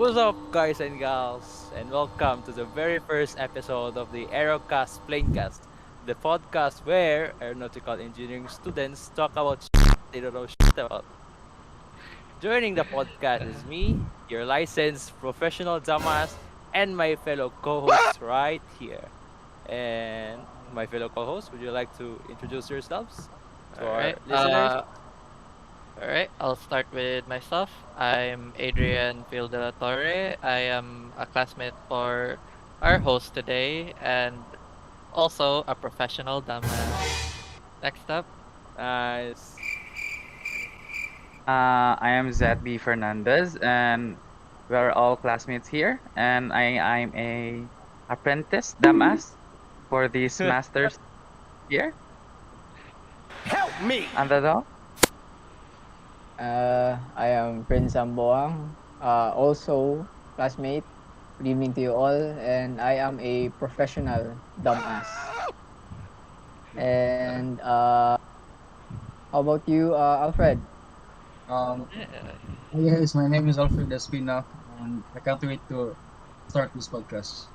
What's up, guys and gals, and welcome to the very first episode of the Aerocast Planecast, the podcast where aeronautical engineering students talk about they don't know about. Joining the podcast is me, your licensed professional dumbass, and my fellow co-hosts right here. And my fellow co-hosts, would you like to introduce yourselves to our Alright. listeners? Alright. I'll start with myself. I'm Adrian Phil de la Torre. I am a classmate for our host today and also a professional dumbass. Next up. Nice. I am Zeth Fernandez, and we're all classmates here. And I'm a apprentice damas for this master's here. Help me! And that's all. I am Prince Amboang, also classmate. Good evening to you all, and I am a professional dumbass. And how about you, Alfred? Um, Yeah. yes, my name is Alfred Espina, and I can't wait to start this podcast.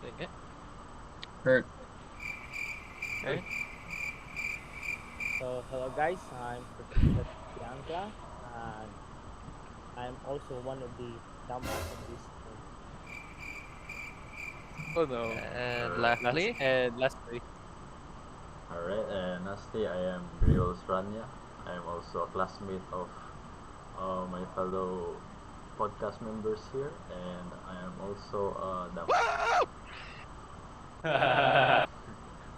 Okay. Kurt, So, hello guys, I'm Professor Bianca, and I'm also one of the dumbass of this team. Oh no. And Last, lastly. and lastly. Alright, and lastly, I am Grauel I am also a classmate of my fellow podcast members here, and I am also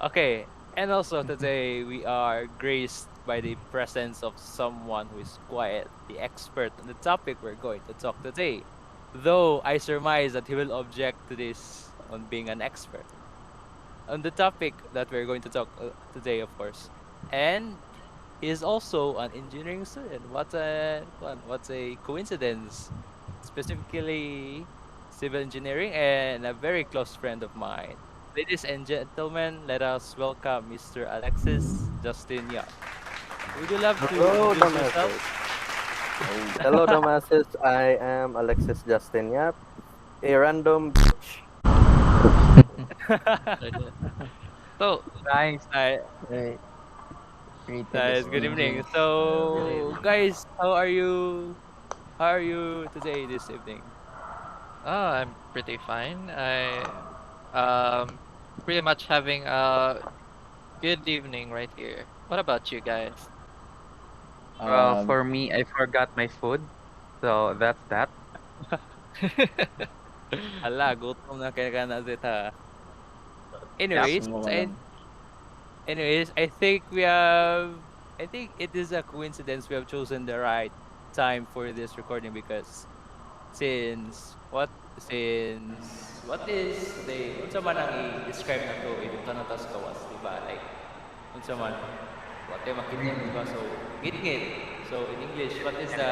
Okay, and also today we are graced by the presence of someone who is quite the expert on the topic we're going to talk today. Though I surmise that he will object to this on being an expert on the topic that we're going to talk today, of course. And he is also an engineering student. What a coincidence! Specifically, civil engineering, and a very close friend of mine. Ladies and gentlemen, let us welcome Mr. Alexis Justin Yap. Would you love to Hello, introduce yourself? dumbasses. Hello, dumbasses. I am Alexis Justin Yap, a random bitch. So, Nice. Hi, Great. Great. nice. Good evening. So, guys, how are you? How are you today, this evening? I'm pretty fine. Um pretty much having a good evening right here. What about you guys? Well, for me, I forgot my food, so that's that. Hala, gutom na kaya ka na Zeta. Anyways, Anyways, I think we have. I think it is a coincidence we have chosen the right time for this recording because what is the unsa man ang i-describe na to if tanatas kawas, di ba? Like unsa man what ay makita di ba? So gitgit. So in English, what is the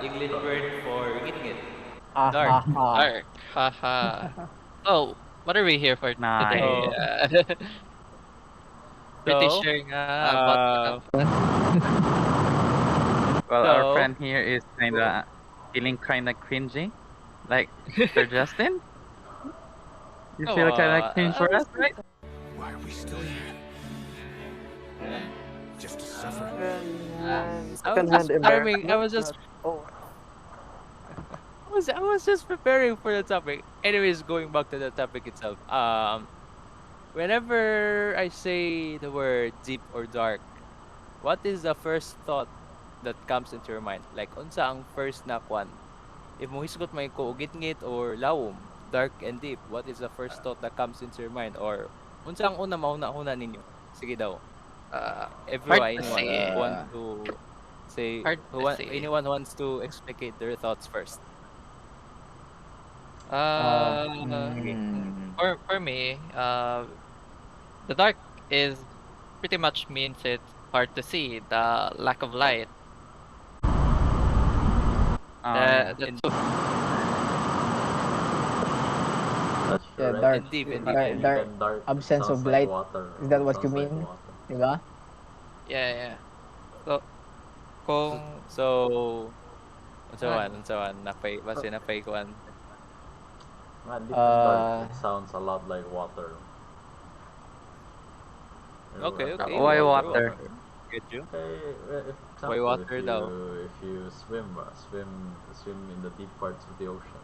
English word for gitgit? Dark. Dark. Haha. So, what are we here for Nice. today? Pretty So, sure nga about Well, So- our friend here is feeling kinda cringy, like Mr. Justin. You feel kinda cringe for us, right? Why are we still here? Just to suffer? I was Secondhand just farming. Oh, I was just preparing for the topic. Anyways, going back to the topic itself. Whenever I say the word deep or dark, what is the first thought that comes into your mind? Like, unsa ang first na kwan? If mo hisgot may kuugit-ngit or lawom, dark and deep, what is the first thought that comes into your mind? Or, unsa ang una mauna-una ninyo? Sige daw. Everyone, hard to say. want to say, Hard to say. anyone wants to explicate their thoughts first. For me, the dark is pretty much means it's hard to see, the lack of light. That's that's Yeah, right. dark. And deep, and Dark- deep. dark And dark absence sounds of like light. water. Is that what you Sounds like mean? water. Diba? yeah. So, kung So, Ay, Unsa man napay base napay kuan. Man, deep and dark. Uh, It sounds a lot like water. Okay, okay, Why water, Water. water? water. Get you. Okay, if Why example, water daw? if you swim in the deep parts of the ocean,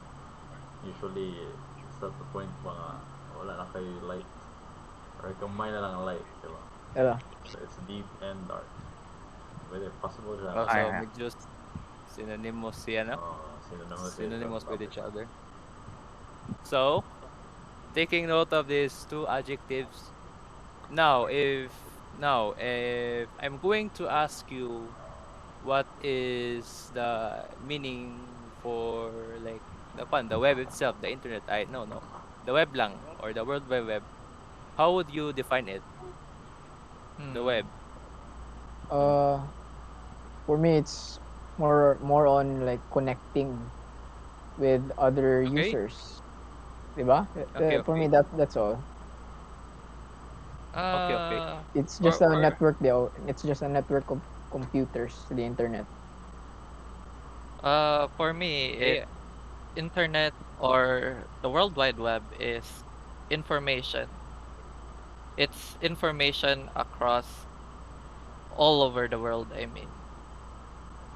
usually it's at the point mga wala na kayo light or kamay na lang ang light, di ba? Diba? So it's deep and dark. Whether possible siya Oh, na Ay, so ay. medyo synonymous siya, no? synonymous with each Synonymous with topic. each other. So, taking note of these two adjectives, now if I'm going to ask you what is the meaning for like the web itself, the internet, I no, the web lang or the World Wide Web, how would you define it? The hmm. web. Uh, for me, it's more on like connecting with other Okay, users. Diba? okay, For me, okay, that's all. okay. Uh, It's for just a for network, though. It's just a network of computers, the internet. for me, Okay, internet or the World Wide Web is information. It's information across all over the world, I mean.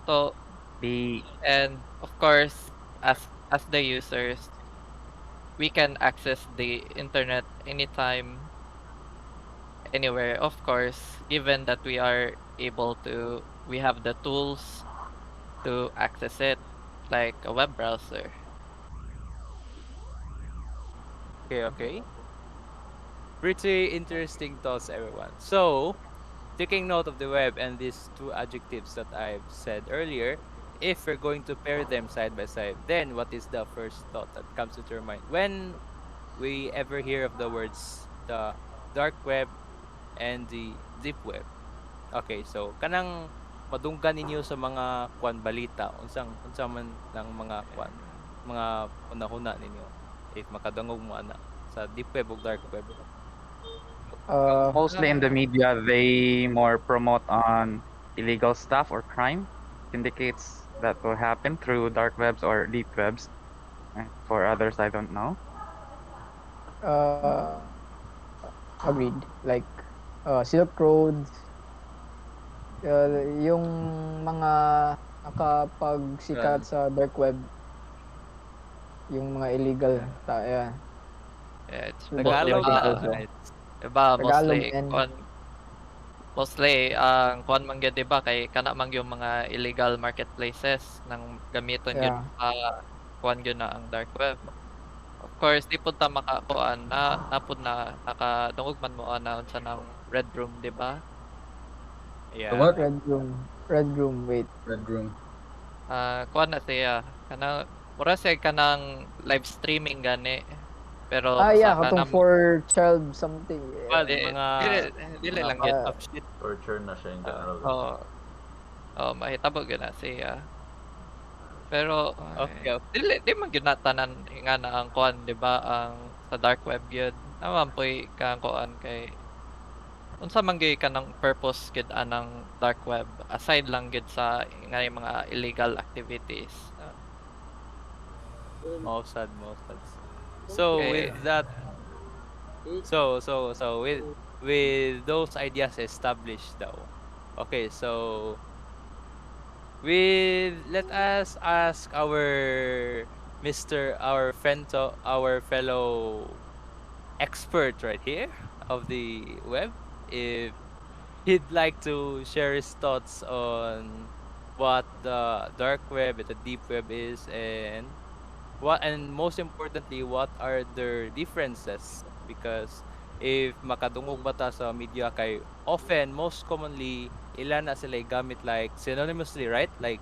So, The and of course, as the users, we can access the internet anytime, anywhere. Of course, given that we have the tools to access it, like a web browser. okay. Pretty interesting thoughts, everyone. So, taking note of the web and these two adjectives that I've said earlier, if we're going to pair them side by side, then what is the first thought that comes into your mind when we ever hear of the words the dark web and the deep web? Okay, so kanang madunggan ninyo sa mga kwan balita unsa man ng mga kwan mga hunahuna ninyo if makadungog mo ana sa deep web ug dark web. Uh, mostly in the media, they more promote on illegal stuff or crime. Indicates that will happen through dark webs or deep webs. And for others, I don't know. uh, agreed. Like, Silk Road, yung mga nakapagsikat Well, sa dark web, yung mga illegal, yeah. yeah, Yeah, it's through dark mostly web Tagalog is na also. ba, it's diba, Tagalog, and mostly ang kuan man gyud 'di ba kay kana man yung mga illegal marketplaces nang gamiton gyud yeah. kuan gyud na ang dark web. Of course, di pud ta makakuan napud na nakadungog man mo ana unsa ng Red Room, 'di ba? The yeah. what? Red Room, wait. Red Room. Kuan na siya kanang mura siya kanang live streaming gani pero Yeah, sa katong kanang for child something. Well, di mga dili dili mga lang gyud fucked Uh, up shit. Torture na siya in general. oo mahitabo gyud na siya. Pero Okay, ay, di man gyud na tanan nga na ang kuan 'di ba ang sa dark web gyud. Naman poy kang kuan kay unsa man gyud kanang purpose gyud anang dark web aside lang gyud sa nga yung mga illegal activities. most sad. So Kay with that, so with those ideas established though. Okay, so let us ask our friend to our fellow expert right here of the web if he'd like to share his thoughts on what the dark web and the deep web is and most importantly what are their differences because if makadungog bata sa media kay often most commonly ilan na sila gamit like synonymously, right? Like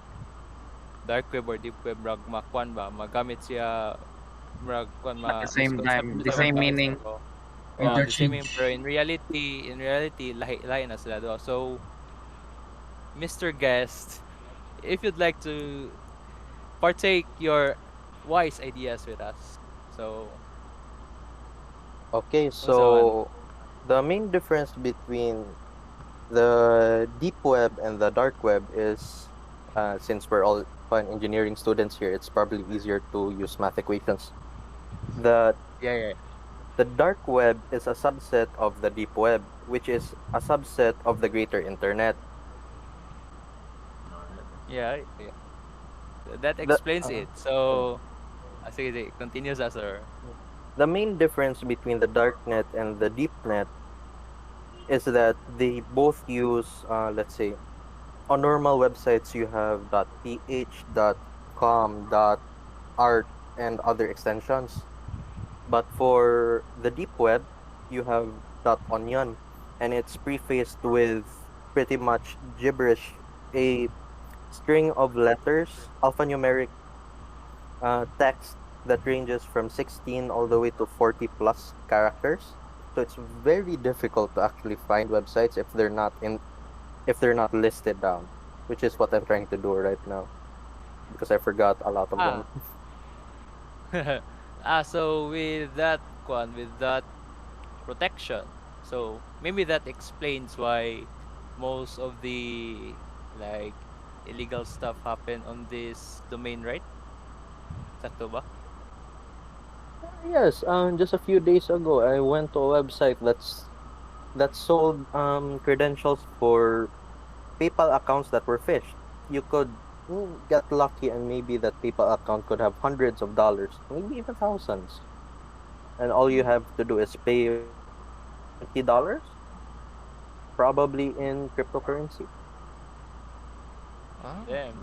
dark web or deep web rag makwan ba magamit siya rag kwan At the ma same time, the misconception same ba meaning. so the same Interchange. pero in reality lahi na sila do. So Mr. Guest, if you'd like to partake your wise ideas with us. So, Okay, unsa man? so the main difference between the deep web and the dark web is, since we're all and engineering students here, it's probably easier to use math equations. The Yeah, yeah. the dark web is a subset of the deep web, which is a subset of the greater internet. Alright. Yeah, yeah. That The explains uh, it. So, sige, sige, continues as sir. the main difference between the dark net and the deep net is that they both use, let's say, on normal websites you have .ph, .com, .art, and other extensions. But for the deep web, you have .onion, and it's prefaced with pretty much gibberish, a string of letters, alphanumeric text that ranges from 16 all the way to 40 plus characters. So it's very difficult to actually find websites if they're not listed down, which is what I'm trying to do right now because I forgot a lot of them. Ah. So with that protection, so maybe that explains why most of the like illegal stuff happen on this domain, right? Sakto ba? Yes, just a few days ago, I went to a website that sold credentials for PayPal accounts that were phished. You could get lucky, and maybe that PayPal account could have hundreds of dollars, maybe even thousands. And all you have to do is pay $20, probably in cryptocurrency. Oh, Damn,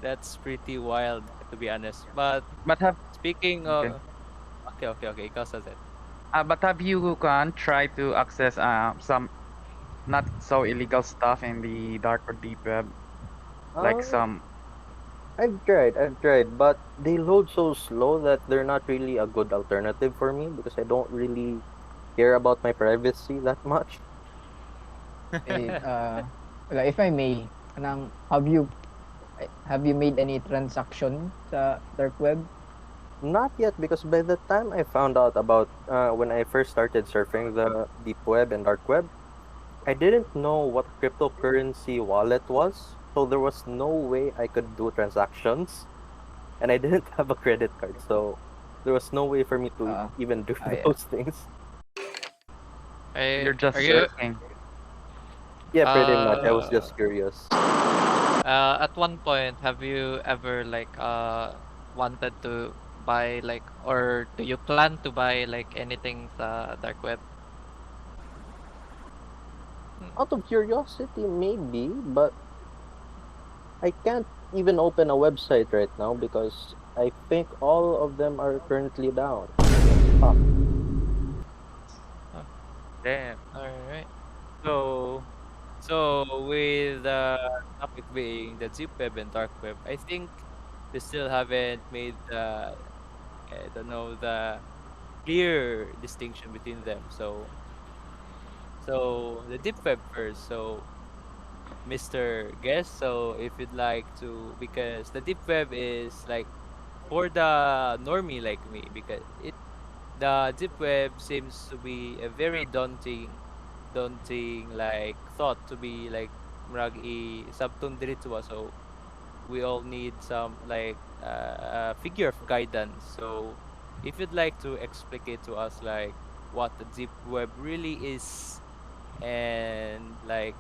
that's pretty wild to be honest. But But have speaking okay. of okay, okay, okay, ikaw sa Zeth. But have you can try to access some not so illegal stuff in the dark or deep web, like Uh, some I've tried, but they load so slow that they're not really a good alternative for me because I don't really care about my privacy that much. Eh, like if I may, have you made any transaction sa dark web? Not yet, because by the time I found out about when I first started surfing the deep web and dark web, I didn't know what cryptocurrency wallet was, so there was no way I could do transactions, and I didn't have a credit card, so there was no way for me to Uh, even do yeah. those things. I, you're just are you surfing. Yeah, pretty much. I was uh just curious. at one point have you ever like wanted to buy like, or do you plan to buy like anything sa dark web? Hmm. Out of curiosity, maybe, but I can't even open a website right now because I think all of them are currently down. Stop. Damn. All right. So so with the topic being the deep web and dark web, I think we still haven't made the I don't know the clear distinction between them. So the deep web first. So Mr. Guest, so if you'd like to, because the deep web is like for the normie like me, because the deep web seems to be a very daunting like thought to be like murag i sabton diretso so we all need some like figure of guidance. So if you'd like to explicate to us like what the deep web really is and like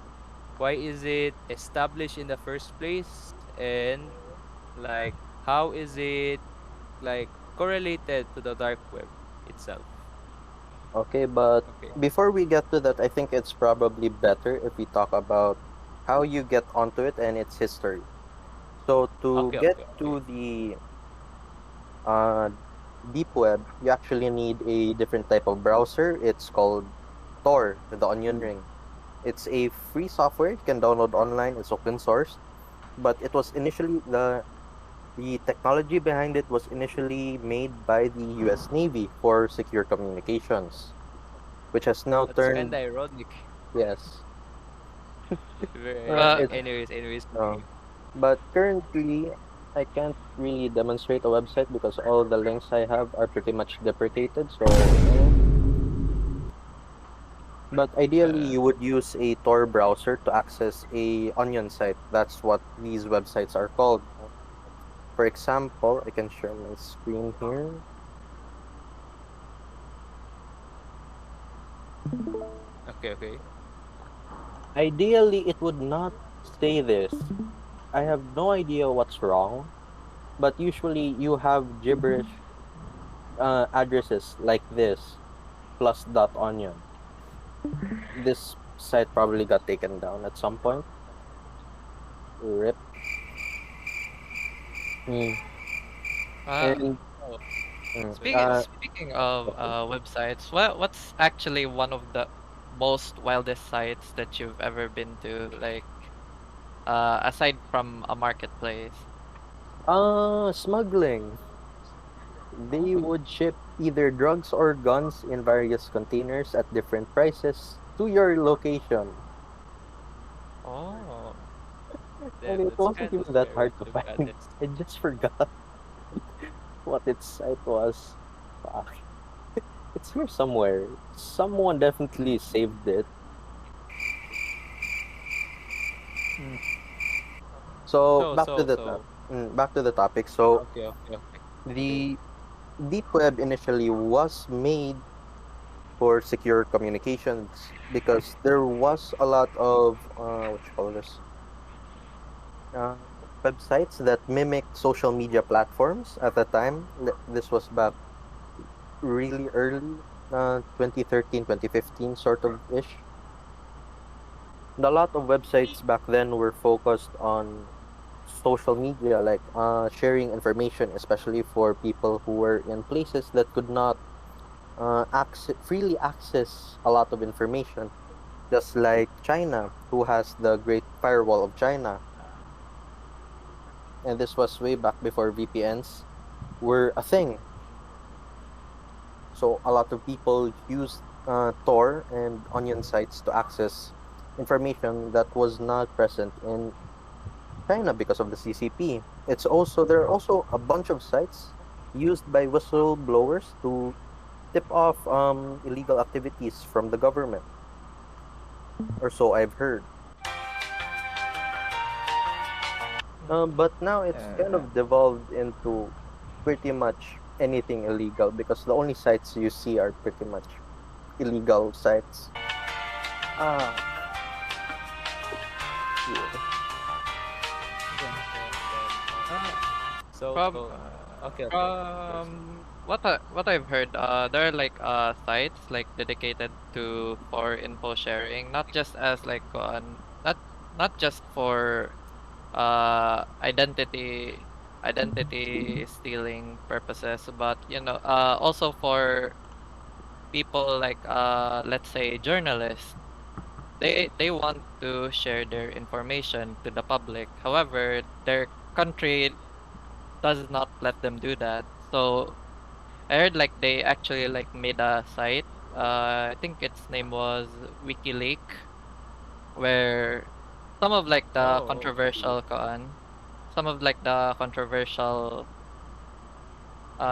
why is it established in the first place and like how is it like correlated to the dark web itself. Okay, but Okay. before we get to that, I think it's probably better if we talk about how you get onto it and its history. So to Okay, get okay, okay. to the uh, deep web, you actually need a different type of browser. It's called Tor, the Onion Ring. It's a free software you can download online. It's open source, but it was initially the technology behind it was initially made by the U.S. Navy for secure communications, which has now That's kind turned of ironic. yes. Uh, It's Anyways, uh, continue. but currently I can't really demonstrate a website because all the links I have are pretty much deprecated. So, but ideally uh, you would use a Tor browser to access a Onion site. That's what these websites are called. For example, I can share my screen here. Okay, okay. Ideally, it would not say this. I have no idea what's wrong, but usually you have gibberish addresses like this plus dot onion. This site probably got taken down at some point. Rip. Hmm. Uh, And oh, mm, speaking of websites, what's actually one of the most wildest sites that you've ever been to? Like, aside from a marketplace. smuggling. They Oh, would ship either drugs or guns in various containers at different prices to your location. oh, And Damn, it that's wasn't kind of even that scary, hard to to be find. honest. I just forgot what its site was. Fuck. It's here somewhere. Someone definitely saved it. Mm. So So, back to so, the so. back to the topic. So Okay, okay, okay. Okay. the deep web initially was made for secure communications because there was a lot of what you call this uh, websites that mimic social media platforms at the time. This was back really early, 2013, 2015 sort of ish. And a lot of websites back then were focused on social media, like sharing information, especially for people who were in places that could not freely access a lot of information. Just like China, who has the Great Firewall of China, and this was way back before VPNs were a thing. So a lot of people used Tor and Onion sites to access information that was not present in China because of the CCP. There are also a bunch of sites used by whistleblowers to tip off illegal activities from the government, or so I've heard. But now it's kind Uh, of devolved into pretty much anything illegal because the only sites you see are pretty much illegal sites. Ah, yeah. Damn, damn. So, from okay, okay. First. what I've heard, there are like sites like dedicated to for info sharing, not just as like on not just for identity stealing purposes, but also for people like let's say journalists. They want to share their information to the public. However, their country does not let them do that. So I heard like they actually like made a site. I think its name was WikiLeaks, where some of like the Oh, controversial some of like the controversial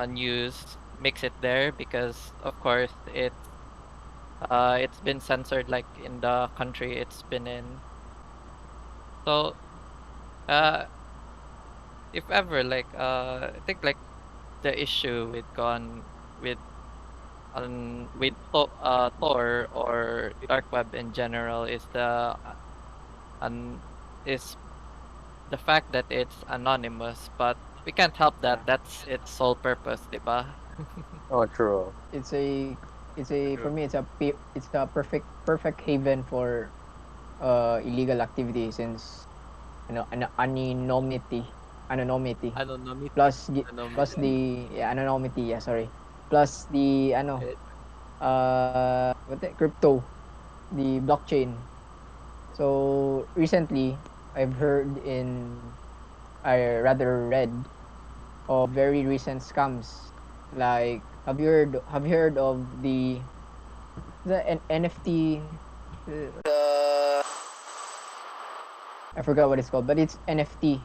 news makes it there because of course it's been censored like in the country it's been in. So uh if ever like I think like the issue with gone with Tor or dark web in general is un, is the fact that it's anonymous, but we can't help that. yeah, That's its sole purpose, diba? Oh, true. it's a for true. me it's a perfect haven for illegal activity since an anonymity Anonymity. plus the Anonymity. yeah, anonymity, yeah, sorry, plus the Eh, crypto, the blockchain. So recently I've heard in I rather read of very recent scams. Like have you heard of the NFT, I forgot what it's called, but it's NFT.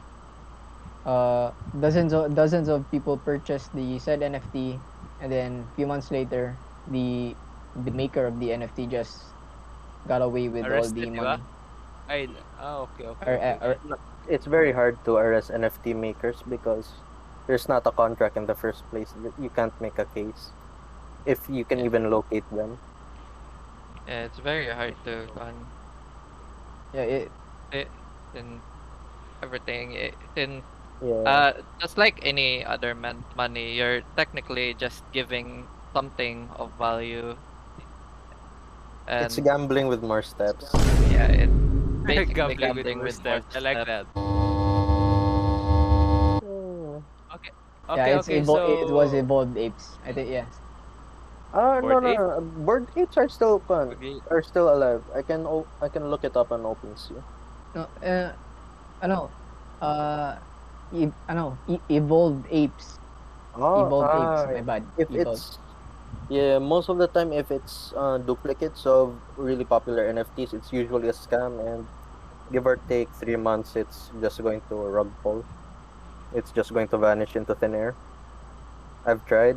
Dozens of people purchased the said NFT, and then a few months later, the maker of the NFT just got away with all arrested, the di ba? money. Ay, okay, okay, Or, okay. It's very hard to arrest NFT makers because there's not a contract in the first place. You can't make a case if you can Yeah, even locate them. yeah, it's very hard to Yeah, it, in everything. In Yeah, just like any other money, you're technically just giving something of value, it's and gambling with more steps. yeah, it's basically Gambling with gambling more with more steps. I like steps. that. Hmm. Okay. yeah, Okay, okay. it was So evolved apes. I think yeah. No, board no, ape. no. Bird apes are still fun. Okay. Are still alive. I can look it up on OpenSea. No, ano, evolved apes. Oh, Evolved apes. My yeah. bad. If Evolved. it's Yeah, most of the time, if it's duplicates of really popular NFTs, it's usually a scam, and give or take 3 months, it's just going to rug pull. It's just going to vanish into thin air. I've tried.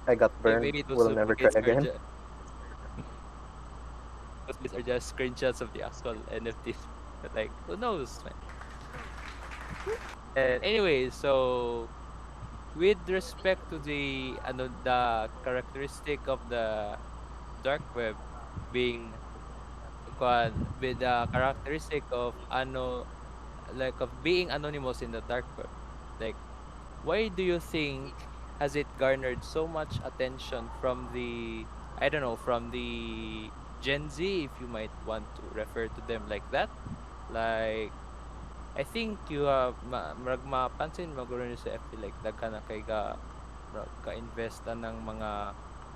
I got burned. Maybe those Will never try duplicates are again. just those are just screenshots of the actual NFTs. But like, who knows, man? And anyway, so with respect to the characteristic of the dark web being with the characteristic of like of being anonymous in the dark web, like why do you think has it garnered so much attention from the, I don't know, from the Gen Z, if you might want to refer to them like that? Like, I think you have marag mapansin mo guro niyo sa FB, like daghan na kay ka-investa ng mga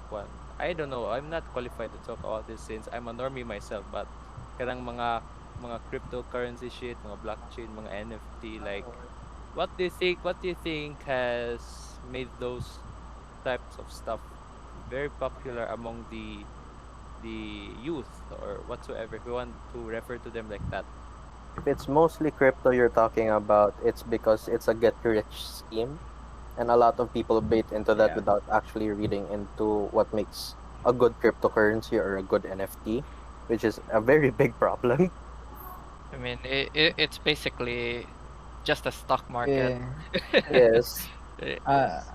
kwan. I don't know, I'm not qualified to talk about this since I'm a normie myself, but kanang mga cryptocurrency shit, mga blockchain, mga NFT, like what do you think has made those types of stuff very popular among the youth or whatsoever, if you want to refer to them like that? If it's mostly crypto you're talking about, it's because it's a get rich scheme, and a lot of people bait into that Yeah. without actually reading into what makes a good cryptocurrency or a good NFT, which is a very big problem. I mean, it's basically just a stock market. Yeah. Yes. It's,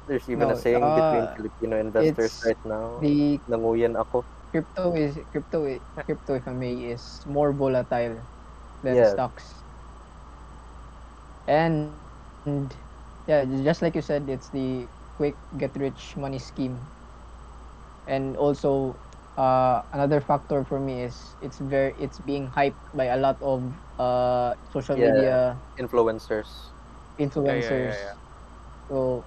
There's even a No. saying between Filipino investors It's right now, the nanguyan ako. crypto, if I may, is more volatile than Yes. stocks. And yeah, just like you said, it's the quick get rich money scheme. And also, another factor for me is it's being hyped by a lot of social Yeah. media Influencers. Yeah, yeah, yeah, influencers. yeah. So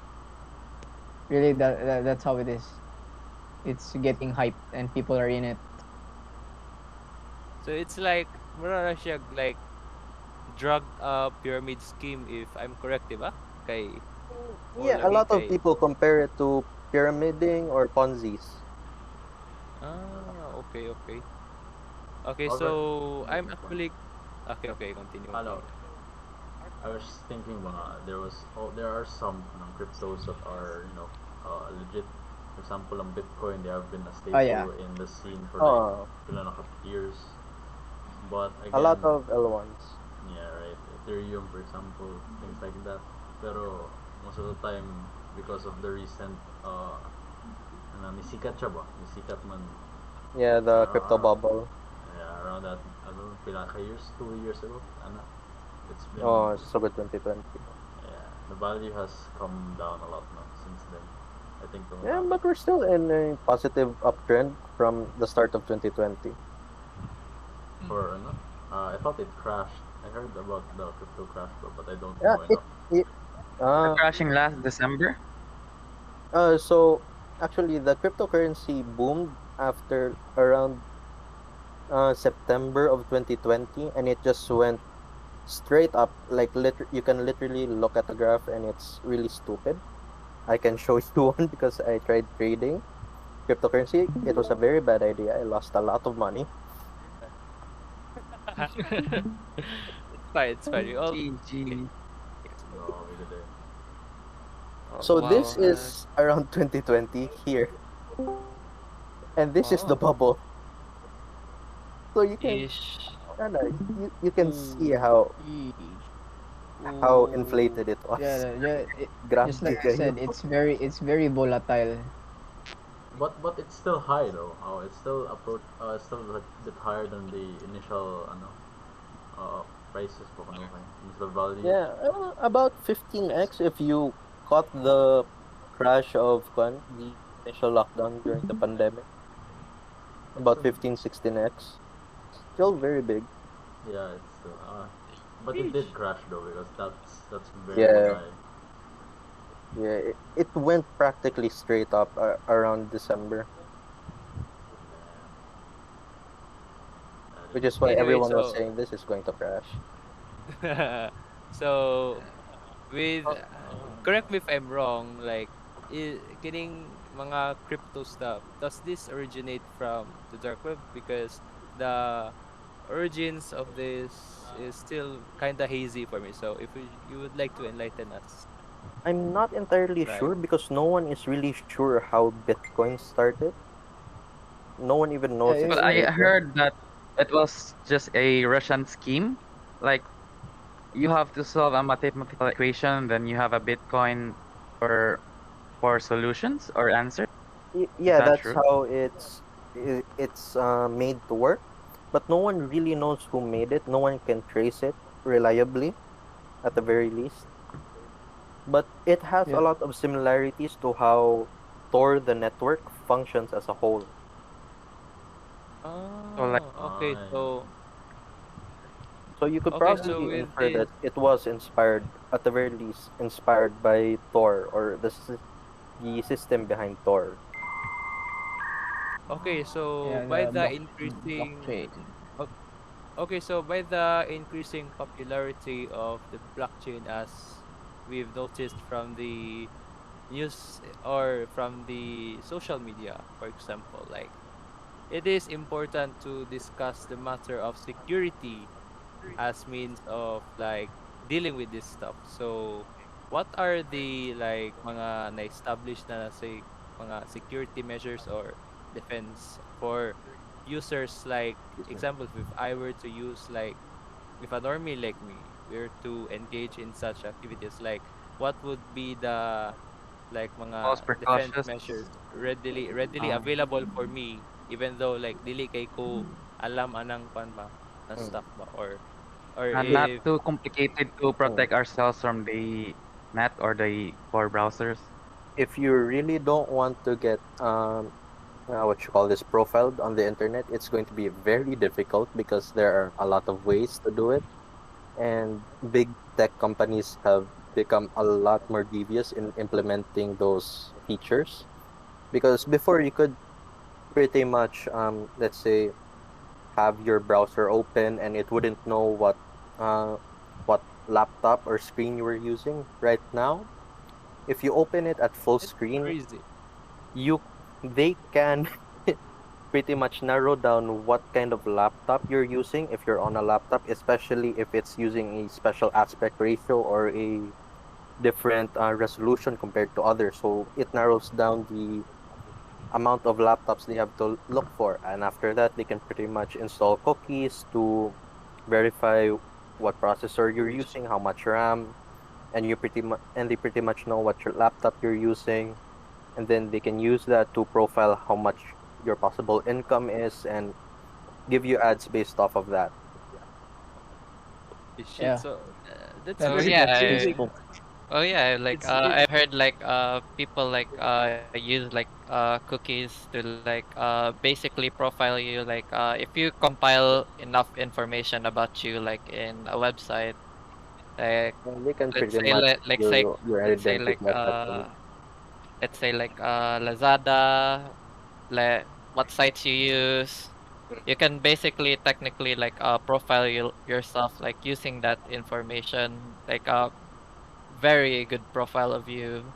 really, that's how it is. It's getting hyped and people are in it. So it's like mura na siya like drug pyramid scheme, if I'm correct, diba? Kay o Yeah, a lagi lot of kay people compare it to pyramiding or Ponzi's. okay, okay. Okay, so Albert, I'm good point. actually okay, continue. Ano, continue. I was thinking there are some cryptos that are legit. For example, ang Bitcoin, they have been a Oh yeah. staple in the scene for like Oh, pila na years. But a again, lot of L1s. yeah, right. Ethereum, for example, things like that. Pero most of the time, because of the recent nisikat siya ba? Nisikat man. Yeah, the crypto Around, bubble. yeah, around that, pila ka years, 2 years ago, it's been, Oh, it's about 2020. yeah, the value has come down a lot now since then. I think Yeah, tumaba. but we're still in a positive uptrend from the start of 2020. For I thought it crashed. I heard about the crypto crash, but I don't Yeah, know enough. it uh Crashing last December. so actually the cryptocurrency boomed after around September of 2020, and it just went straight up. Like you can literally look at the graph, and it's really stupid. I can show you one because I tried trading cryptocurrency. It was a very bad idea. I lost a lot of money. It's fine, it's fine. We all GG. No, we did it. So this Well, is around 2020 here, and this is the bubble. So you can ish. you can see how how Ooh. inflated it was. Yeah, yeah. Just Grabe like you kayo. said, it's very volatile. But it's still high though. Oh, it's still approach. It's still a bit higher than the initial prices po kuno kay initial value. Yeah, about 15x if you caught the crash of the initial lockdown during the pandemic. It's About still 15, 16x. Still very big. yeah, it's still but it did Sheesh. crash though because that's very Yeah, high. yeah. It went practically straight up around December, That which is is why Anyway, everyone was so saying this is going to crash. so with Oh, correct me if I'm wrong, like getting mga crypto stuff, does this originate from the dark web? Because the origins of this is still kind of hazy for me. So if you would like to enlighten us, I'm not entirely like, sure because no one is really sure how Bitcoin started. No one even Yeah, knows its Well, I origin. heard that it was just a Russian scheme. Like you have to solve a mathematical equation, then you have a Bitcoin for for solutions or answers. Is Yeah, that that's true? how it's made to work. But no one really knows who made it. No one can trace it reliably, at the very least. But it has a yeah, lot of similarities to how Tor, the network, functions as a whole. So like, oh, okay, I so So you could okay, so probably with infer this, that it was inspired, at the very least, inspired by Tor or the system behind Tor. okay, so yeah. by The the increasing blockchain. okay, so by the increasing popularity of the blockchain, as we've noticed from the news or from the social media, for example, like it is important to discuss the matter of security as means of like dealing with this stuff. So, what are the like mga na-establish na say mga security measures or defense for users like example if I were to use like if a normie like me were to engage in such activities like what would be the like most mga defense precautious, measures readily um, available for me even though like dili kay ko alam anang kwan ba na Mm, stuff ba or and not if too complicated to mm. protect ourselves from the net or the core browsers. If you really don't want to get what you call this profiled on the internet, it's going to be very difficult because there are a lot of ways to do it, and big tech companies have become a lot more devious in implementing those features. Because before you could pretty much, let's say, have your browser open and it wouldn't know uh, what laptop or screen you were using. Right now, if you open it at full it's screen, crazy. you they can pretty much narrow down what kind of laptop you're using if you're on a laptop, especially if it's using a special aspect ratio or a different resolution compared to others. So it narrows down the amount of laptops they have to look for. And after that, they can pretty much install cookies to verify what processor you're using, how much RAM, and they pretty much know what your laptop you're using, and then they can use that to profile how much your possible income is and give you ads based off of that. Shit, Yeah, so that's Oh very that's confusing. yeah. Facebook. Oh yeah, like It's I've heard like people like use like cookies to like basically profile you like if you compile enough information about you like in a website like And they can let's pretty say much like say your let's say identity like at that point. Lazada, like what sites you use. You can basically technically like profile yourself like using that information like a very good profile of you.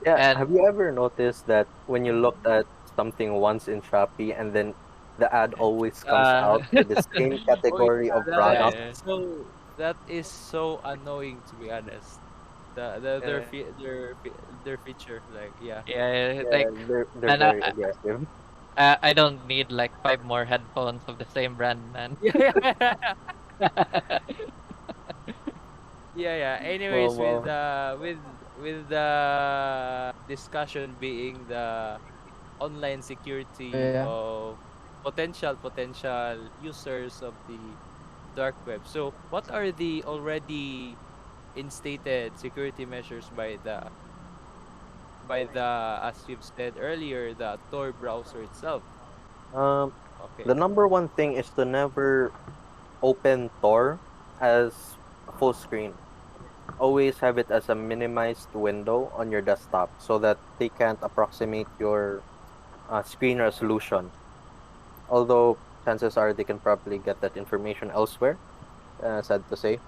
Yeah, And have you ever noticed that when you looked at something once in Shopee and then the ad always comes uh out for the same oh category yeah, of product? yeah, that is so annoying to be honest. Their yeah, their feature like yeah. yeah, Yeah, like they're man, very aggressive. I don't need like five more headphones of the same brand, man. Yeah. Yeah. Well, Anyways, well, with the discussion being the online security Yeah. of potential users of the dark web. So, what are the already instated security measures by the, as you've said earlier, the Tor browser itself? um, the Okay. number one thing is to never open Tor as a full screen. Always have it as a minimized window on your desktop so that they can't approximate your screen resolution. Although chances are they can probably get that information elsewhere, sad to say.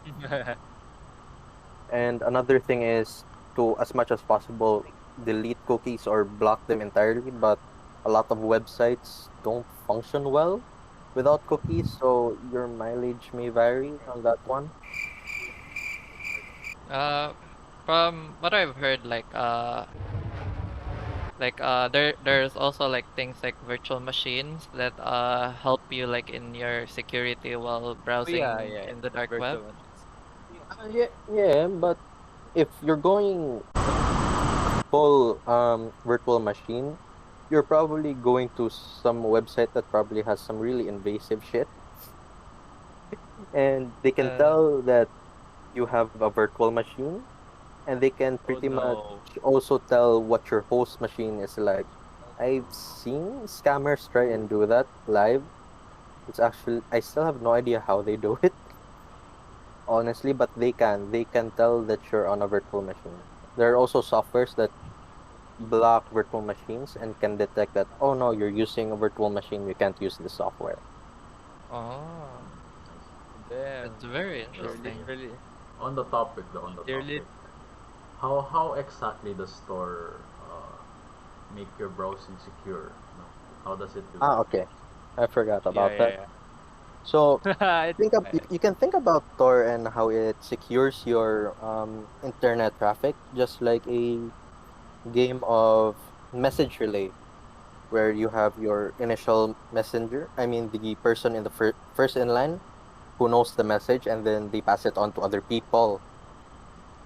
And another thing is to, as much as possible, delete cookies or block them entirely. But a lot of websites don't function well without cookies, so your mileage may vary on that one. Uh, from what I've heard, there's also like things like virtual machines that help you like in your security while Oh yeah, browsing yeah. in the dark web. Virtual machines. Yeah, but if you're going full virtual machine, you're probably going to some website that probably has some really invasive shit, and they can Uh, tell that you have a virtual machine, and they can Oh pretty much no. also tell what your host machine is like. I've seen scammers try and do that live. It's actually, I still have no idea how they do it, honestly, but they can tell that you're on a virtual machine. There are also softwares that block virtual machines and can detect that, oh no, you're using a virtual machine, you can't use the software. oh, Damn. that's very They're So, interesting. literally on the topic, though, on the they're lit topic, how exactly does Tor make your browsing secure? No? How does it do Ah, that? okay. I forgot yeah, about that. yeah, So yeah. It's fine. you can think about Tor and how it secures your internet traffic, just like a game of message relay, where you have your initial messenger, I mean the person in the first in line who knows the message, and then they pass it on to other people.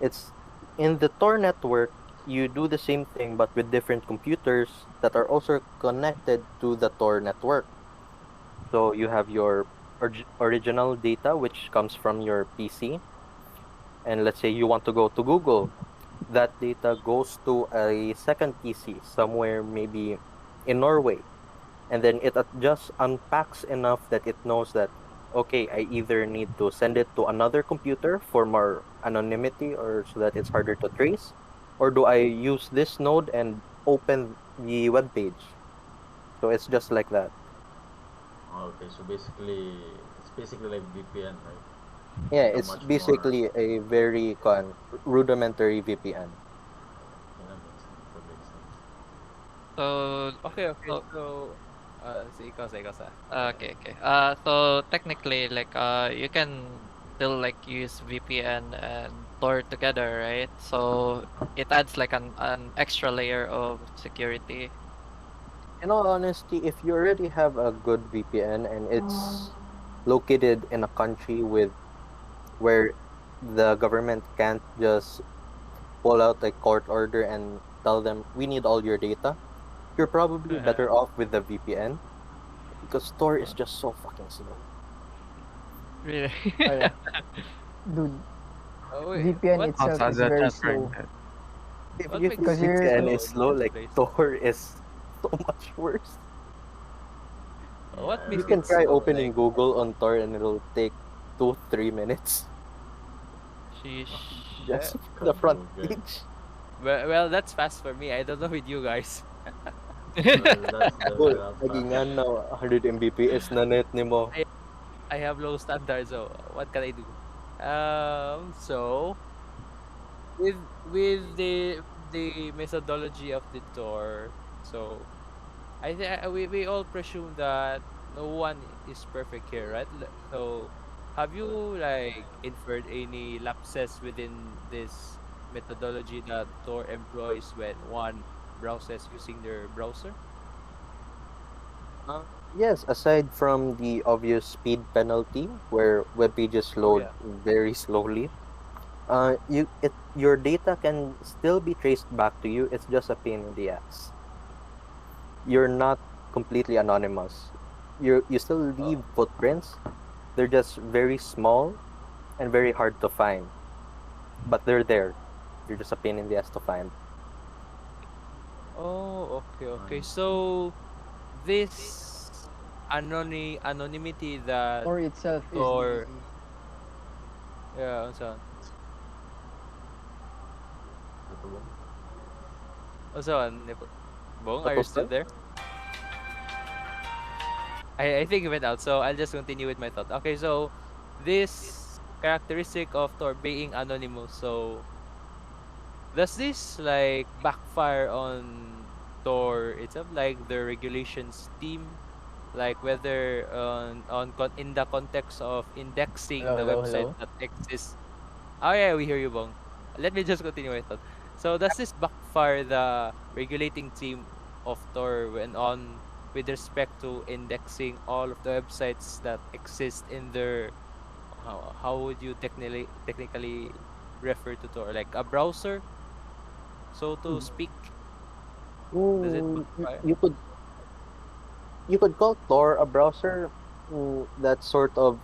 It's in the Tor network, you do the same thing but with different computers that are also connected to the Tor network. So you have your original data, which comes from your PC, and let's say you want to go to Google. That data goes to a second PC somewhere, maybe in Norway, and then it just unpacks enough that it knows that, okay, I either need to send it to another computer for more anonymity or so that it's harder to trace, or do I use this node and open the web page? So it's just like that. Okay, so basically, it's basically like VPN, right? Yeah, With a it's much more. basically a very rudimentary VPN. Yeah, that makes sense. That makes sense. So, Okay. so So, ikaw sa. okay. So technically, you can still like use VPN and Tor together, right? So it adds like an extra layer of security. In all honesty, if you already have a good VPN and it's located in a country with where the government can't just pull out a court order and tell them we need all your data, you're probably better off with the VPN because Tor is just so fucking slow. Really? Oh yeah, dude. Oh wait, VPN what itself Also, is the very chat for slow that. If what you think makes because it you're VPN is slow in the slow, first like place? Tor is so much worse. Yeah, What You makes Aero, can it try slow? opening Like, Google on Tor and it'll take 2-3 minutes Sheesh. just the God front Google. page. well, that's fast for me. I don't know with you guys. That's Boy, definitely not fast. nagingan na 100 Mbps na net nimo. I I have low standards, so what can I do? So with the methodology of the tour, so I think we all presume that no one is perfect here, right? So have you like inferred any lapses within this methodology that Tor employs when one browses using their browser? Yes, aside from the obvious speed penalty where web pages Oh load yeah. very slowly, Your data can still be traced back to you. It's just a pain in the ass. You're not completely anonymous. You still leave footprints. They're just very small and very hard to find, but they're there. You're just a pain in the ass to find. Oh, okay, okay. I see. So this anonymity that Tor itself is the Thor, yeah, unsa? Ito ba? Unsa man, Bong, are you Tapos still na? there? I think it went out, so I'll just continue with my thought. Okay, so this characteristic of Thor being anonymous, so does this like backfire on Thor itself, like the regulations team, like whether in the context of indexing hello, the hello, website hello. that exists? Oh yeah, we hear you, Bong. Let me just continue my thought. So does this backfire the regulating team of Tor when on with respect to indexing all of the websites that exist in their how would you technically refer to Tor? Like a browser, so to speak? Does it Mm, backfire? you could you could call Tor a browser. That sort of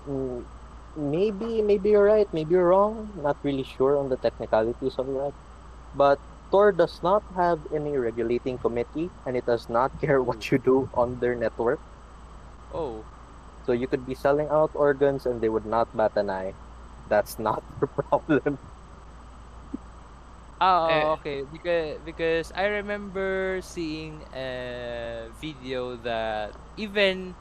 maybe you're right, maybe you're wrong. Not really sure on the technicalities of that. But Tor does not have any regulating committee, and it does not care Oh, what you do on their network. oh. So you could be selling out organs, and they would not bat an eye. That's not their problem. Ah, Eh, okay. Because I remember seeing a video that even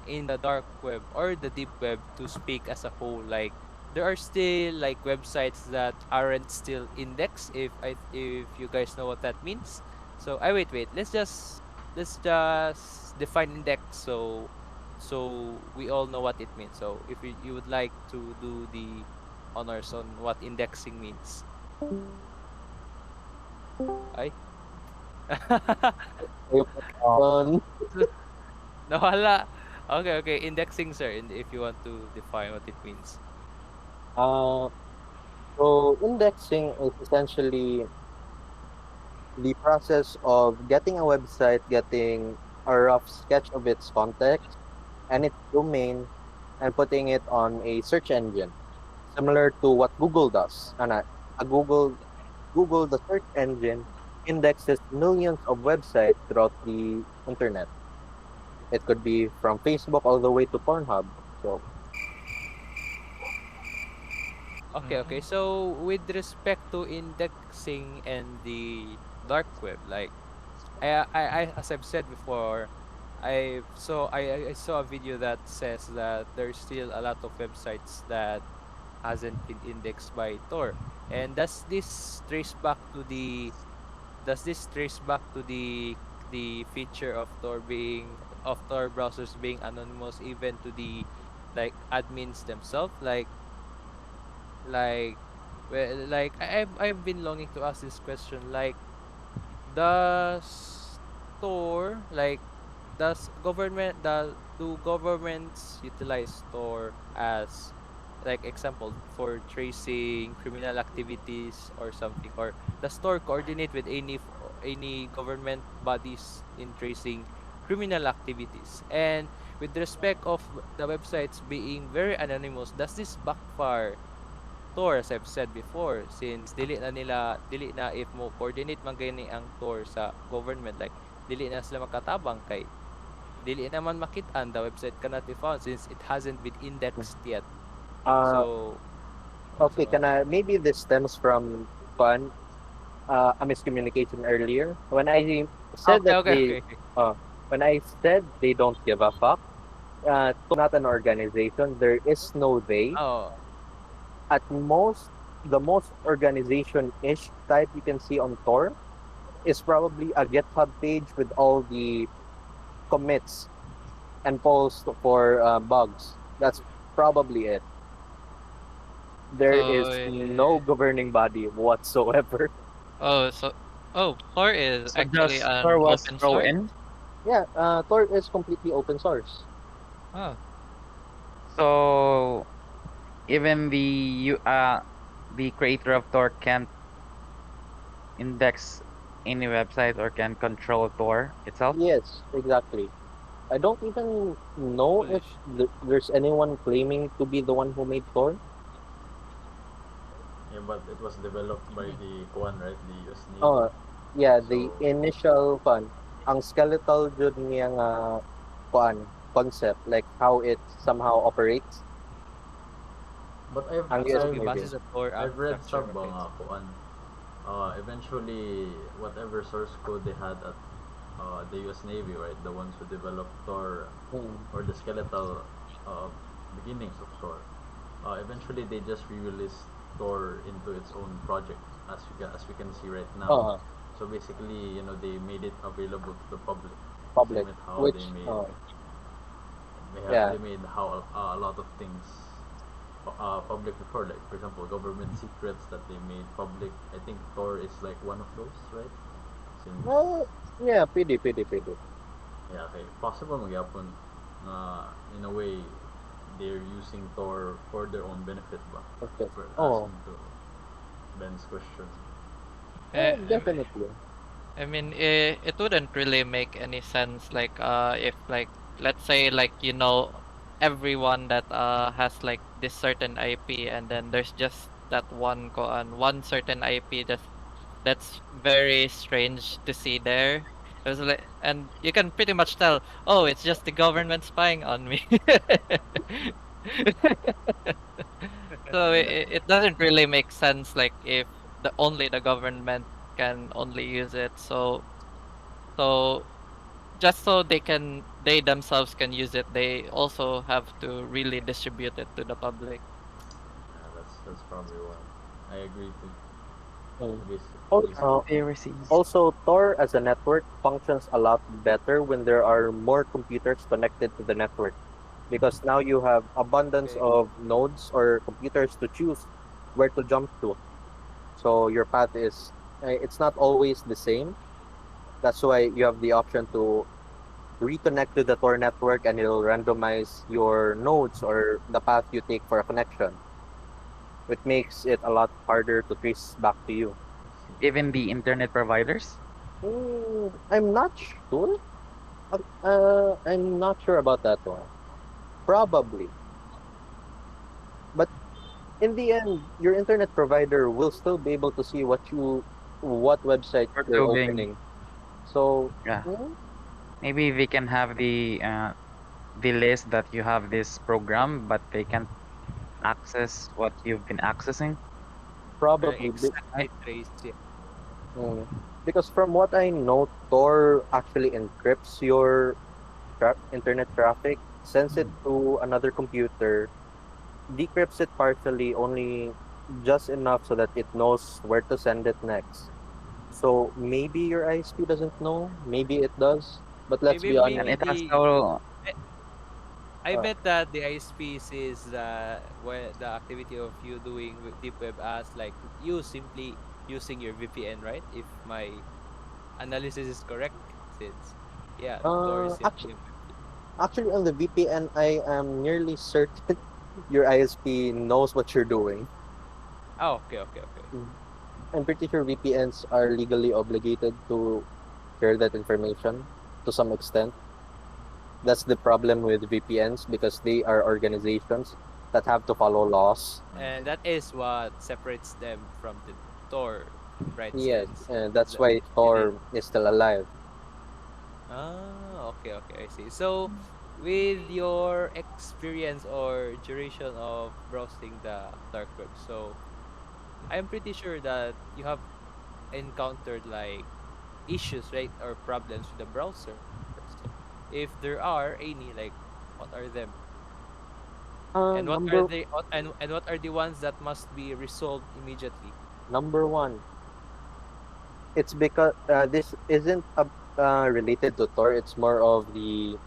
in the dark web or the deep web to speak as a whole, like there are still like websites that aren't still indexed. If you guys know what that means. So I wait. Let's just define index so we all know what it means. So if you would like to do the honors on what indexing means, I. Um, Nawala. Okay. Indexing, sir, if you want to define what it means. uh, so indexing is essentially the process of getting a website, getting a rough sketch of its context and its domain, and putting it on a search engine, similar to what Google does. And Google, the search engine, indexes millions of websites throughout the internet. It could be from Facebook all the way to Pornhub. So, Okay. So with respect to indexing and the dark web, like I as I've said before, I saw a video that says that there's still a lot of websites that hasn't been indexed by Tor. And does this trace back to the feature of Tor browsers being anonymous even to the like admins themselves? Like I've been longing to ask this question. Like does Tor like does government do governments utilize Tor as like example for tracing criminal activities or something, or does Tor coordinate with any government bodies in tracing criminal activities? And with respect of the websites being very anonymous, does this backfire Tor, as I've said before, since dili na if mo coordinate man gani ang Tor sa government, like dili na sila makatabang kay dili naman makit-an, the website cannot be found since it hasn't been indexed yet. uh, So, okay, so can I, maybe this stems from fun, a miscommunication earlier. Said okay, that okay, they, okay, okay. uh, when I said they don't give a fuck, not an organization. There is no they. Oh, At most, the most organization-ish type you can see on Tor is probably a GitHub page with all the commits and posts for bugs. That's probably it. There so, is no governing body whatsoever. oh, so, Tor is So actually just Thor an was open thrown source. in. Yeah, Tor is completely open source. Oh, So even the the creator of Tor can't index any website or can control Tor itself. Yes, exactly. I don't even know if Foolish. there's anyone claiming to be the one who made Thor. Yeah, but it was developed by Mhm. the Kuan, right? The US Navy. Oh, yeah, the So, initial kuan, ang skeletal jud niya nga kuan concept, like how it somehow operates. but I've Ang US So I've Navy. gibases sa core I've read structure. sub Okay. nga Kuan. Eventually, whatever source code they had at the US Navy, right? The ones who developed Thor Mm. or the skeletal uh, beginnings of Thor. Eventually, they just re-released Thor into its own project, as we can see right now. Uh, So basically, they made it available to the public. Same public, with how which yeah, they made how a lot of things public before, like for example, government secrets that they made public. I think Thor is like one of those, right? Since well, yeah, PD. yeah, okay, possible magyapon na in a way they're using Thor for their own benefit ba? Okay. For Oh, asking to Ben's question. oh, I definitely. I mean, it wouldn't really make any sense, like, if, like, let's say, like, everyone that has like this certain IP, and then there's just that one certain IP that's very strange to see there. It was like, and you can pretty much tell, oh, it's just the government spying on me. So it doesn't really make sense, like, if the government can only use it. So just so they themselves can use it, they also have to really distribute it to the public. Yeah, that's probably why. I agree Mm. to basically. Conspiracies. Also, Tor as a network functions a lot better when there are more computers connected to the network because now you have abundance Okay. of nodes or computers to choose where to jump to. So your path is it's not always the same. That's why you have the option to reconnect to the Tor network and it'll randomize your nodes or the path you take for a connection, which makes it a lot harder to trace back to you. Even the internet providers. I'm not sure. I'm not sure about that one. Probably, but in the end, your internet provider will still be able to see what website We're you're doing, opening. So, yeah. mm, Maybe they can have the list that you have this program, but they can't access what you've been accessing. probably, Exactly trace. Yeah. mm, because from what I know, Tor actually encrypts your internet traffic, sends it to another computer, decrypts it partially, only just enough so that it knows where to send it next. So maybe your ISP doesn't know, maybe it does, but let's Maybe be And maybe honest. it has the to, I Uh, bet that the ISP sees where the activity of you doing with deep web as like you simply using your VPN, right? If my analysis is correct, since yeah, Tor is actually, simply a VPN. actually, on the VPN, I am nearly certain your ISP knows what you're doing. Oh, okay. Mm. I'm pretty sure VPNs are legally obligated to share that information to some extent. That's the problem with VPNs because they are organizations that have to follow laws. And that is what separates them from the Tor, right? Yes, Since and that's the, why it is. Tor is still alive. Okay, I see. So, with your experience or duration of browsing the dark web, so I'm pretty sure that you have encountered like issues, right, or problems with the browser. So, if there are any, like, what are them, and what are Number they, and what are the ones that must be resolved immediately? number one, it's because this isn't related to Tor. It's more of the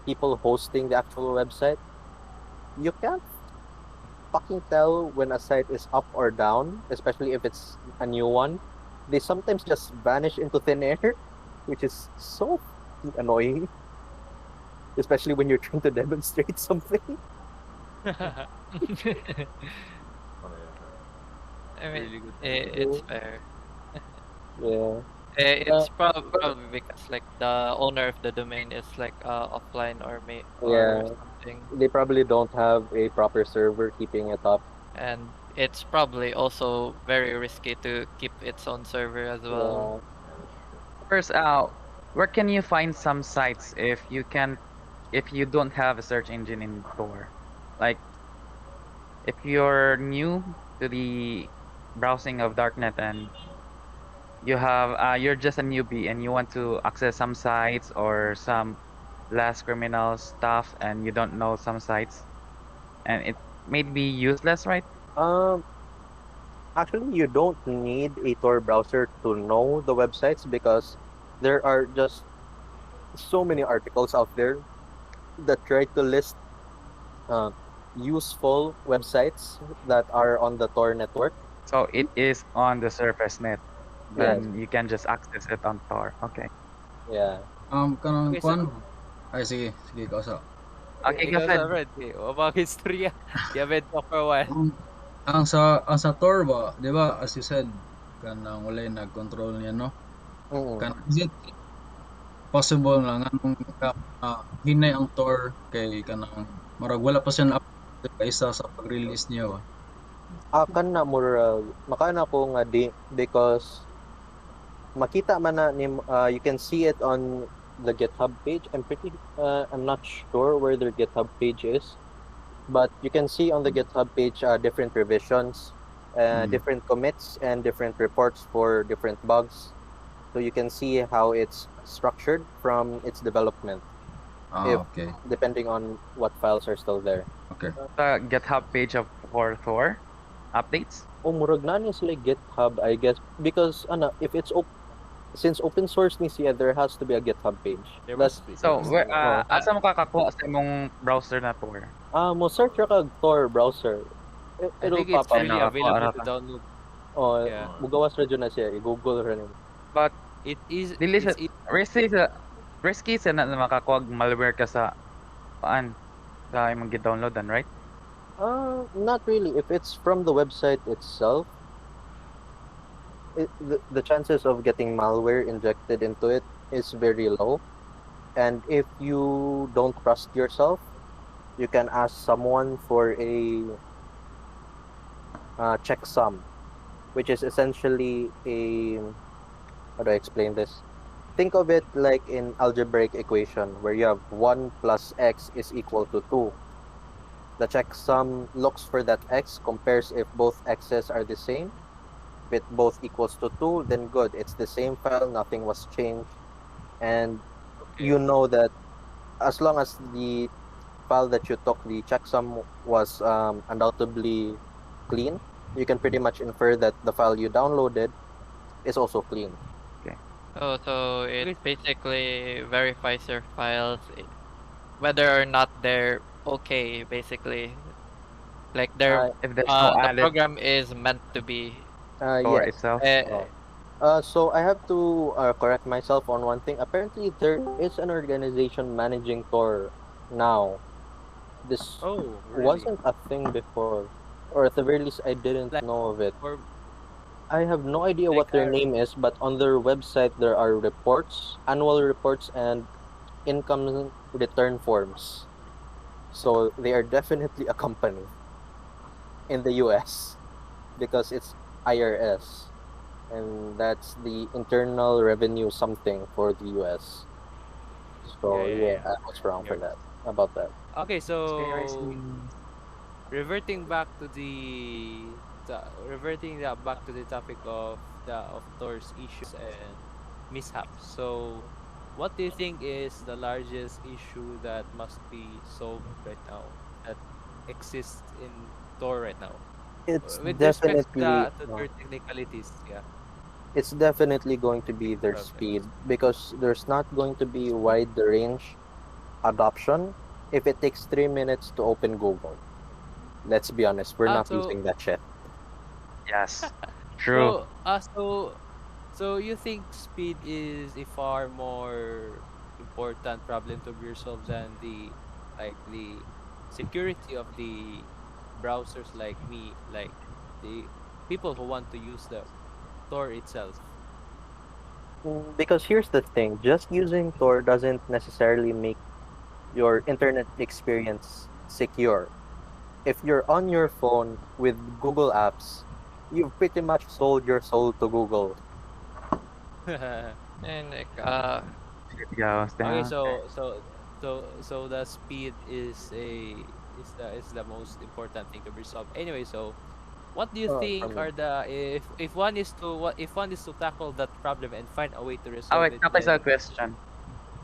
people hosting the actual website. You can't fucking tell when a site is up or down, especially if it's a new one. They sometimes just vanish into thin air, which is so fucking annoying, especially when you're trying to demonstrate something. Oh, yeah. I mean, really good it's Mhm. fair. Yeah. Uh, It's probably because like the owner of the domain is like offline or may or yeah. something, They probably don't have a proper server keeping it up. and it's probably also very risky to keep its own server as well. Yeah. Yeah, that's true. First, where can you find some sites if you don't have a search engine in Tor? Like, if you're new to the browsing of darknet and you're just a newbie and you want to access some sites or some last criminal stuff and you don't know some sites and it may be useless, right? Um, Actually, you don't need a Tor browser to know the websites because there are just so many articles out there that try to list uh, useful websites that are on the Tor network. So it is on the surface net. Yes. Then you can just access it on Tor. Okay. Yeah. Kanang okay so kuan mo. Ay, sige. Sige, kausa. Okay, go ikaw ahead. sa Fred about history you haven't talked for a while. Ang, ang sa Tor ba, di ba, as you said, kanang walay nag-control niya, no? Mm-mm. Is it possible na nganong hinay ang Tor kay kanang marag wala pa siya na-update kaysa sa pag-release niya ba? Akan na murag makana ko nga di because makita man na ni you can see it on the GitHub page. I'm not sure where their GitHub page is, but you can see on the GitHub page different revisions, Mm. different commits, and different reports for different bugs. So you can see how it's structured from its development, if Okay. depending on what files are still there. Okay. The GitHub page of for Thor updates. Murag na ni sila GitHub, I guess, because if it's since open source ni siya, there has to be a GitHub page. There That's must be. So, where oh. asa mo kakakuha sa imong browser na Tor? Mo search ra kag Tor browser. I It'll think it's pop up. Then freely nakakuha available ra to ta. download. Oh, Yeah, Oh, mugawas ra jud na siya. I-Google ra nimo. But it is dili sa it's easy. risky sa na makakuha og malware ka sa paan sa imong gi-downloadan, right? Not really. If it's from the website itself, the chances of getting malware injected into it is very low. And if you don't trust yourself, you can ask someone for a checksum, which is essentially a how do I explain this? Think of it like in algebraic equation where you have 1 plus x is equal to 2. The checksum looks for that x, compares if both x's are the same. If it both equals to 2, then good. It's the same file, nothing was changed. And you Okay. know that as long as the file that you took the checksum was undoubtedly clean, you can pretty much infer that the file you downloaded is also clean. Oh, so it Okay. basically verifies your files whether or not they're okay, basically. Like Uh, If there's no the added program is meant to be. Tor yes. itself. Uh, So I have to correct myself on one thing. Apparently, there is an organization managing Tor now. This Oh, really? wasn't a thing before, or at the very least, I didn't Like know of it. or I have no idea like what their name is, but on their website there are reports, annual reports, and income return forms. So they are definitely a company in the US because it's IRS, and that's the Internal Revenue something for the US. yeah, So yeah, yeah, yeah. I was wrong for You're that about that. okay. So Conspiracy. reverting back to back to the topic of Thor's issues and mishaps. So, what do you think is the largest issue that must be solved right now that exists in Thor right now? It's With respect definitely to their technicalities, yeah. it's definitely going to be their Okay. speed because there's not going to be wide range adoption if it takes 3 minutes to open Google. Let's be honest, we're not So using that shit. Yes. True. so you think speed is a far more important problem to be resolved than the security of the browsers like me, like the people who want to use the Tor itself? Because here's the thing, just using Tor doesn't necessarily make your internet experience secure. If you're on your phone with Google Apps, you've pretty much sold your soul to Google. And like Shit goes Okay, down. so the speed is the most important thing to be solved. Anyway, so what do you For think me. are the if one is to what if one is to tackle that problem and find a way to Oh resolve wait, it, that is then a question.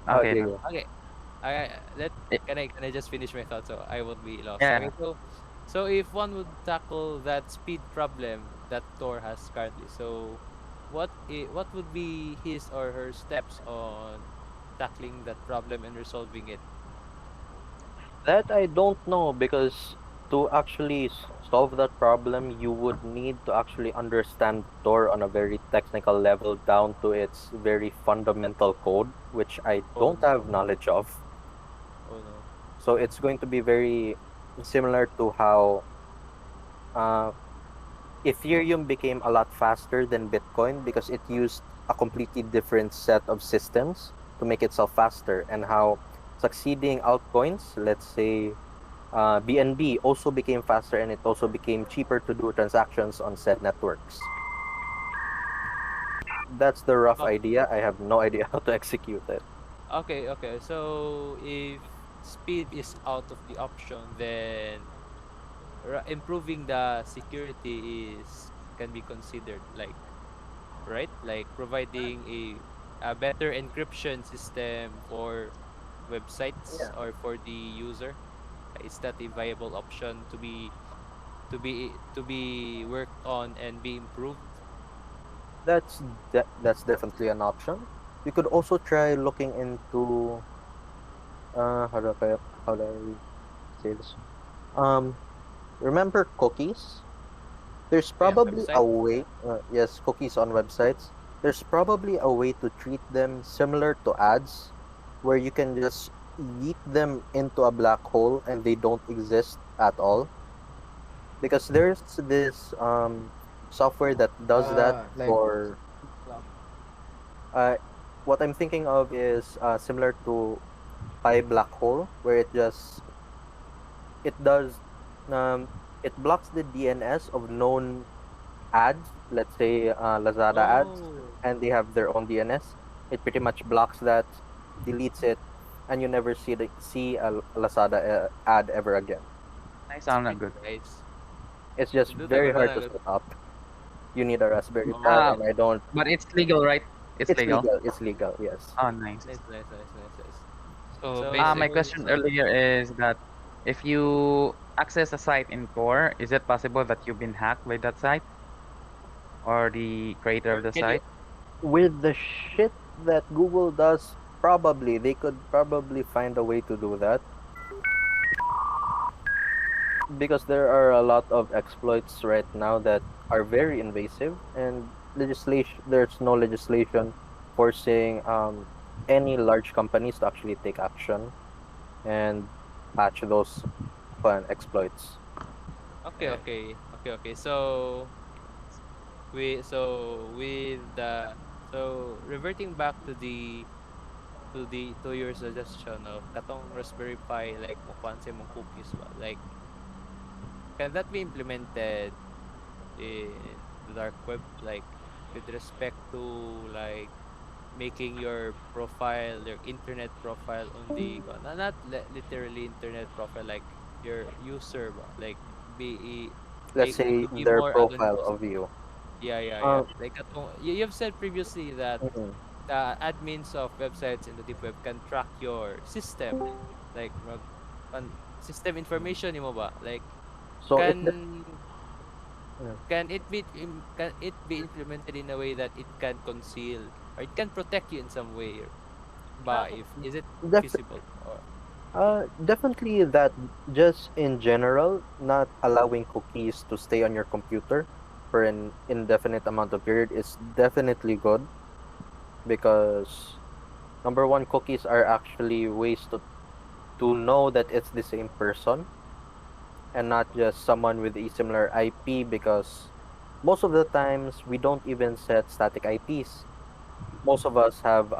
Okay, Okay, no. yeah. okay, I let Eh, can I just finish my thought so I won't be lost. Yeah, Okay, so if one would tackle that speed problem that Thor has currently, so what would be his or her steps on tackling that problem and resolving it? That I don't know because to actually solve that problem, you would need to actually understand Tor on a very technical level down to its very fundamental code, which I Oh don't have no. knowledge of. Oh no. So it's going to be very similar to how uh, Ethereum became a lot faster than Bitcoin because it used a completely different set of systems to make itself faster, and how succeeding altcoins, let's say BNB, also became faster and it also became cheaper to do transactions on said networks. That's the rough Oh, idea. I have no idea how to execute it. okay. So if speed is out of the option, then improving the security is can be considered, like, right? Like providing a better encryption system for websites Yeah, or for the user. Is that a viable option to be worked on and be improved? that's that's definitely an option. We could also try looking into how do I say this? Um, remember cookies? There's Yeah, probably a website. way, yes, cookies on websites. There's probably a way to treat them similar to ads, where you can just yeet them into a black hole and they don't exist at all. Because there's this software that does that Like for uh, what I'm thinking of is similar to Pi black hole, where it does um, it blocks the DNS of known ads, let's say Lazada ads, Oh, and they have their own DNS. It pretty much blocks that, deletes it, and you never see a Lazada ad ever again. I it's sound not pretty good. nice. It's just Do very that hard to good. set up. You need a Raspberry Pi, Uh, and I don't. but it's legal, right? It's It's legal. legal. It's legal. Yes. Oh, nice. Nice. so So My basic question earlier is that if you access a site in Tor, is it possible that you've been hacked by that site or the creator of the Can you, site? with the shit that Google does, probably they could probably find a way to do that because there are a lot of exploits right now that are very invasive, and legislation there's no legislation forcing any large companies to actually take action and patch those exploits. uh, okay. So reverting back to your suggestion of katong Raspberry Pi, like mukuan sa mong cookies ba, like can that be implemented in the dark web, like with respect to like making your profile, your internet profile on the not literally internet profile, like your user ba, like be Let's it say to be their more profile anonymous. of you. Yeah. Um, Like katong, you've said previously that mhm. the admins of websites in the deep web can track your system, like system information mo ba, like So it de- can yeah. can it be implemented in a way that it can conceal or it can protect you in some way, Uh, but if is it def- feasible or Definitely that, just in general, not allowing cookies to stay on your computer for an indefinite amount of period is definitely good because number one, cookies are actually ways to know that it's the same person and not just someone with a similar IP, because most of the times we don't even set static IPs. Most of us have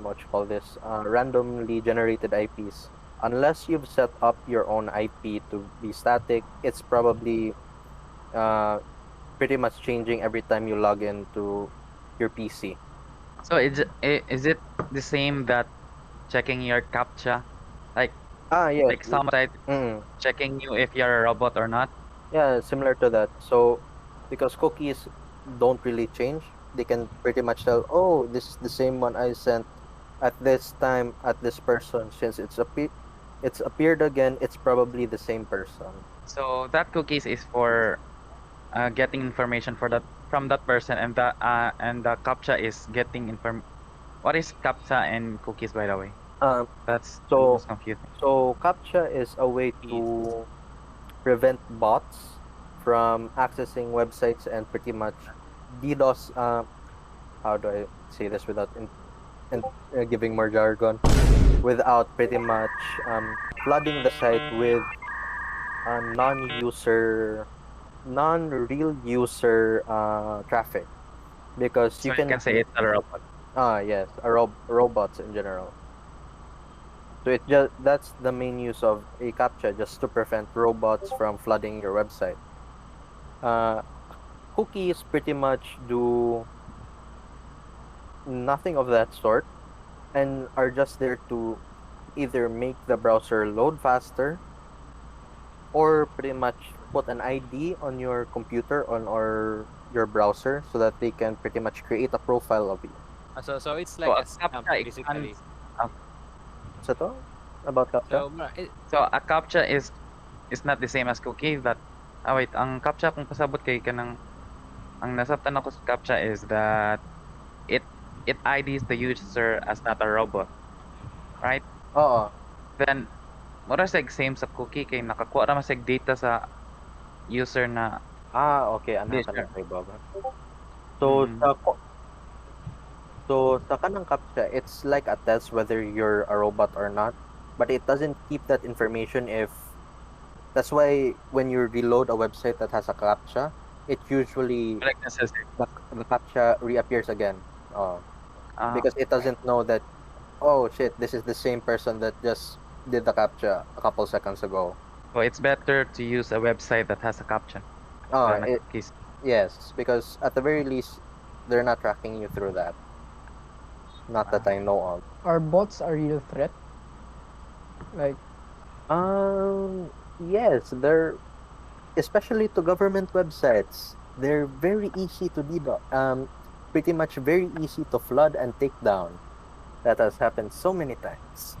what you call this randomly generated IPs. Unless you've set up your own IP to be static, it's probably uh, pretty much changing every time you log into your PC. So is it the same that checking your captcha, like Yes. like some site Mm, checking you if you're a robot or not? yeah, similar to that. So because cookies don't really change, they can pretty much tell, oh, this is the same one I sent at this time at this person. Since it's appeared again, it's probably the same person. So that cookies is for getting information for that from that person, and the captcha is getting inform. What is captcha and cookies, by the way? Um, That's the so most confusing. so CAPTCHA is a way Please. to prevent bots from accessing websites and pretty much DDoS. How do I say this without giving more jargon? Without pretty much flooding the site with non-real user traffic, because you So you can can say it's a robot. yes, robots in general. So it just that's the main use of a CAPTCHA, just to prevent robots from flooding your website. Uh, Cookies pretty much do nothing of that sort and are just there to either make the browser load faster or pretty much put an ID on your computer on or your browser so that they can pretty much create a profile of you. So it's So like a a scam captcha basically. expands. Uh, Sa to? About CAPTCHA? So so a captcha is not the same as cookie. That wait, ang captcha kung pasabot kay kanang ang nasabtan ako sa captcha is that it it IDs the user as not a robot, right? Oo. Then mura sa same sa cookie kay nakakuha ra man sa data sa user na Okay. di Ana ka siya. na kay Baba. So, Mm. sa kanang CAPTCHA, it's like a test whether you're a robot or not, but it doesn't keep that information if that's why when you reload a website that has a CAPTCHA, it usually Like necessary. the CAPTCHA reappears again. Oh, Ah, because it doesn't know that, oh shit, this is the same person that just did the CAPTCHA a couple seconds ago. so it's better to use a website that has a caption Oh, than a cookies. yes, because at the very least they're not tracking you through that. Not that Ah. I know of. Are bots a real threat? Like, Yes, they're especially to government websites. They're very easy to DDoS. Pretty much very easy to flood and take down. That has happened so many times,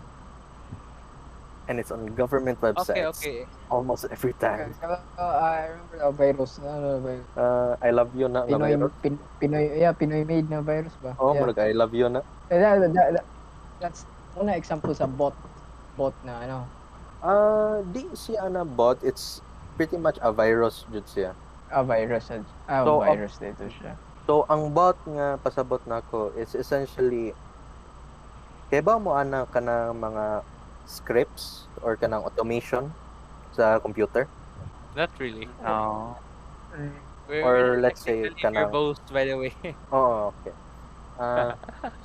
and it's on government okay, websites okay. almost every time. I remember the virus. Ano, virus. I love you na Pinoy, virus. Pinoy made na virus ba? Oh, Yeah. murag I love you na. That's una example sa bot na ano. Di siya na bot. It's pretty much a virus jud siya. Virus. So, Virus dito siya. So ang bot nga pasabot nako is essentially kay ba mo ana kanang mga scripts or kanang automation sa computer? Not really. Oh. Or let's say technically kanang verbose, by the way. Oo, okay.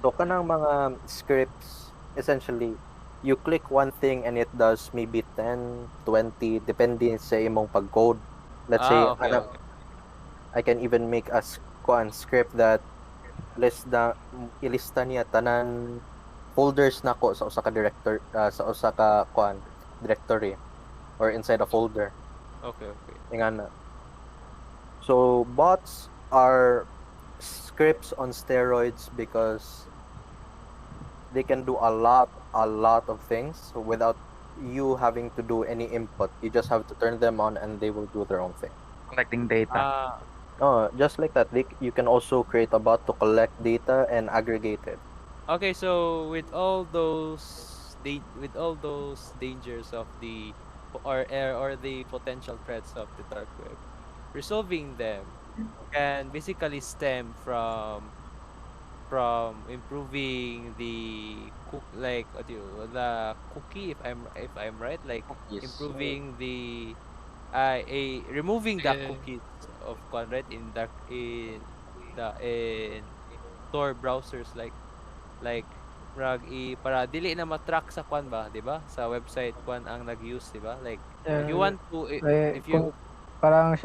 So kanang mga scripts essentially you click one thing and it does maybe 10, 20 depende sa imong pag-code. Let's say Okay, ana, okay. I can even make a script that ilista niya tanan folders nako sa usa ka sa usa ka directory or inside a folder. Okay, okay. Ingana. So bots are scripts on steroids because they can do a lot of things without you having to do any input. You just have to turn them on and they will do their own thing. Collecting data. Oh, just like that. You can also create a bot to collect data and aggregate it. Okay, so with all those dangers of the or the potential threats of the dark web, resolving them can basically stem from improving the cookie, if I'm right, like Yes. improving removing the Yeah. cookies of Kwan, right, in Tor browsers, like murag para dili na matrack sa Kwan ba, 'di ba? Sa website Kwan ang nag-use, 'di ba? Like if you Yeah, want to if you kung parang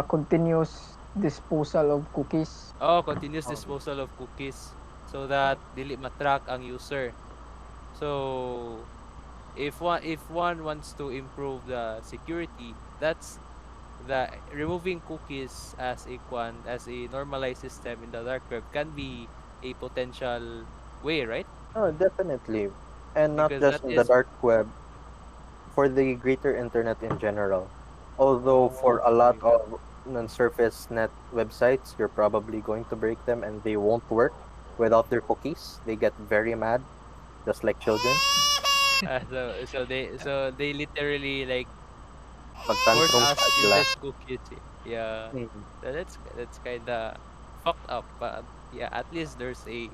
continuous disposal of cookies. continuous Oh, disposal of cookies so that dili matrack ang user. So if one wants to improve the security, that's the removing cookies as as a normalized system in the dark web can be a potential way, right? oh, definitely. And not Because just that in the is dark web, for the greater internet in general. Although for a lot okay. of non-surface net websites, you're probably going to break them and they won't work without their cookies. They get very mad, just like children. So they literally like force Magtantrums us pa to sila. useless cookies. Yeah, Mm. that's kind of fucked up. But yeah, at least there's a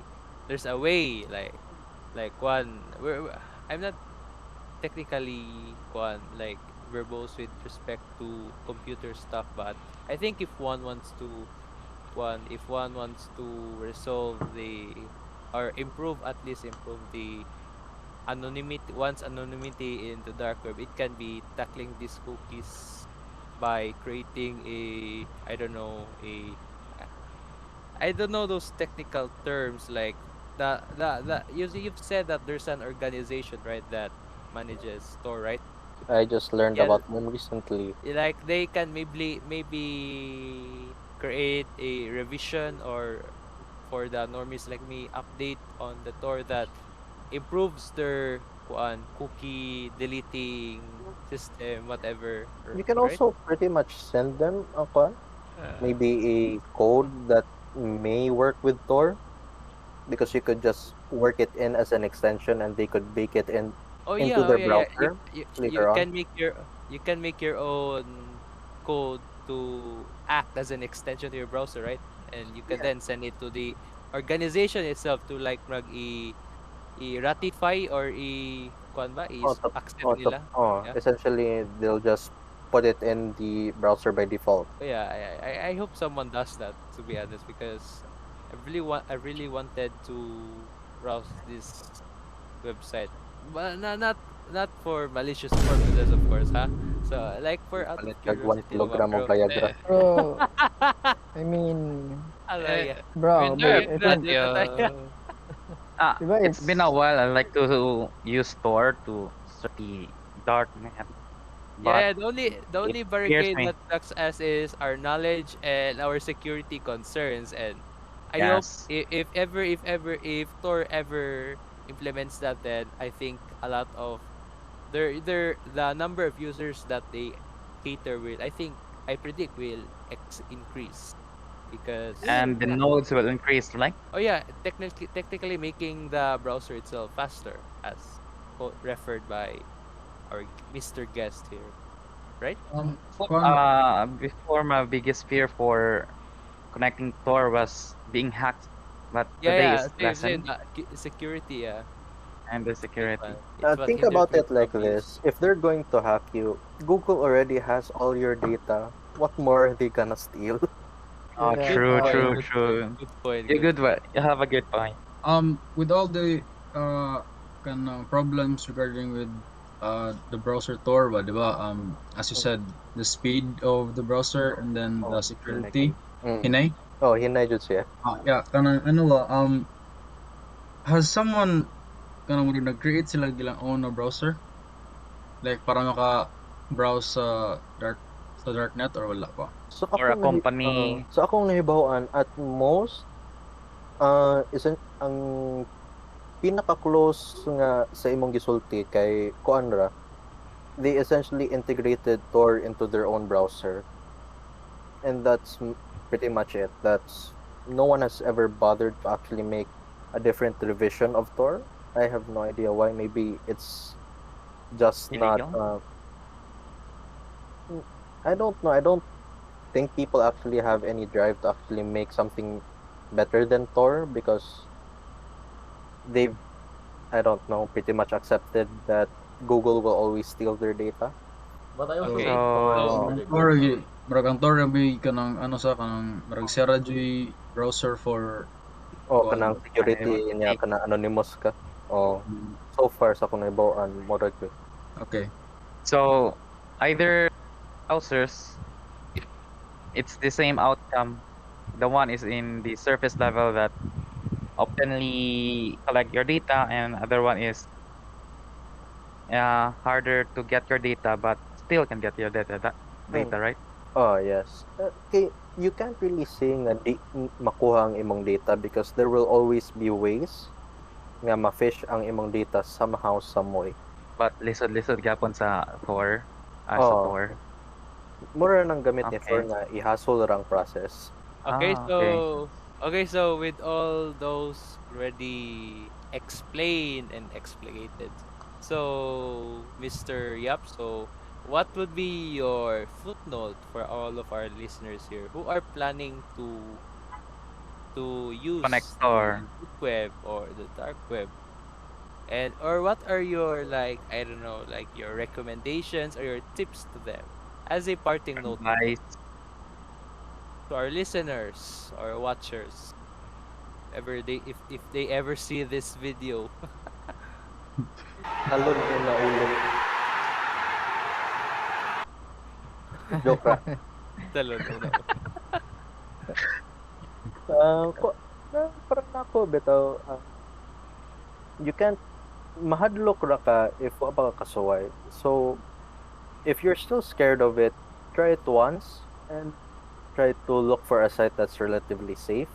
way like one. I'm not technically like verbose with respect to computer stuff, but I think if one wants to resolve the or improve the anonymity in the dark web, it can be tackling these cookies by creating I don't know those technical terms, like you've said that there's an organization, right, that manages store, right? I just learned Yeah, about them recently. like they can maybe create a revision or for the normies like me update on the Tor that improves their cookie deleting system, whatever, You can right? also pretty much send them a con, maybe a code that may work with Tor, because you could just work it in as an extension and they could bake it in into Oh their yeah, yeah. You browser you you later on. can make your own code to act as an extension to your browser, right? And you can Yeah. then send it to the organization itself to like i-ratify or accept nila. Yeah. Essentially, they'll just put it in the browser by default. But yeah, I hope someone does that, to be honest, because I really wanted to browse this website, but not for malicious purposes, of course, huh? So like for out of Palit kag 1 curiosity, naman, kilogram of bro. Viagra. Eh, Bro, I mean, Alaya. bro, with but there Bigyan I think, natin na tayo. radio, Ah, diba it's been a it's while. I like to use Tor to search the dark net, but Yeah, the only it scares barricade me. that blocks us is our knowledge and our security concerns. And I hope Yes, if Tor ever implements that, then I think a lot of the number of users that they cater with, I predict will increase because and the yeah. nodes will increase, like. Oh yeah, technically making the browser itself faster, as referred by our Mr. Guest here, right? Kwan, Before, my biggest fear for connecting Tor was being hacked, but Yeah, today yeah, is same. lessened Security, yeah. and the security. It's what Think hinders about me it like from use. this: if they're going to hack you, Google already has all your data. What more are they gonna steal? Oh, yeah, good true, true, point. true. Good point. You Good good, point. but you have a good point. with all the problems regarding with the browser Tor, ba, di ba? As you said, the speed of the browser and then the Oh, hinay ka security, na. Mm. hinay. Oh, hinay jud siya. Yeah, kanang ano ba, has someone kanang nag-create sila gilang own na browser? Like para maka-browse sa darknet or wala pa? So Or a akong company. so akong nahibawan, at most isn't ang pinaka-close nga sa imong gisulti kay kuan ra, they essentially integrated Tor into their own browser, and that's pretty much it. That's No one has ever bothered to actually make a different revision of Tor. I have no idea why. Maybe it's just not. Illegal? I don't know. I don't think people actually have any drive to actually make something better than Tor, because they've, I don't know, pretty much accepted that Google will always steal their data. But I also Okay. think Tor is So, really Tor good. gi murag ang Tor may kanang ano sa kanang murag sira joy browser for O kanang kuan. security niya kana anonymous ka. O so far sa kung naibaw-an mo ra gyud. Okay. So either browsers, it's the same outcome. The one is in the surface level that openly collect your data, and other one is harder to get your data, but still can get your data, right? Oh, yes. Okay, you can't really say nga makuha ang imong data because there will always be ways nga ma-fish ang imong data somehow, some way. But lisod-lisod gyapon sa Tor, sa Oh, Tor. mura nang gamit ni Thor Okay. nga i-hustle rang process. okay, Okay. so with all those already explained and explicated, so Mr. Yap, so what would be your footnote for all of our listeners here who are planning to use the Connector. deep web or the dark web? And or what are your, like, I don't know, like your recommendations or your tips to them as a parting note Advice. to our listeners or watchers, ever they if they ever see this video. Talon ko na ulo. Joke ra. Talon, no. Parang nako bitaw, you can't mahadlok ra ka if wa ba ka kasuway. So, if you're still scared of it, try it once and try to look for a site that's relatively safe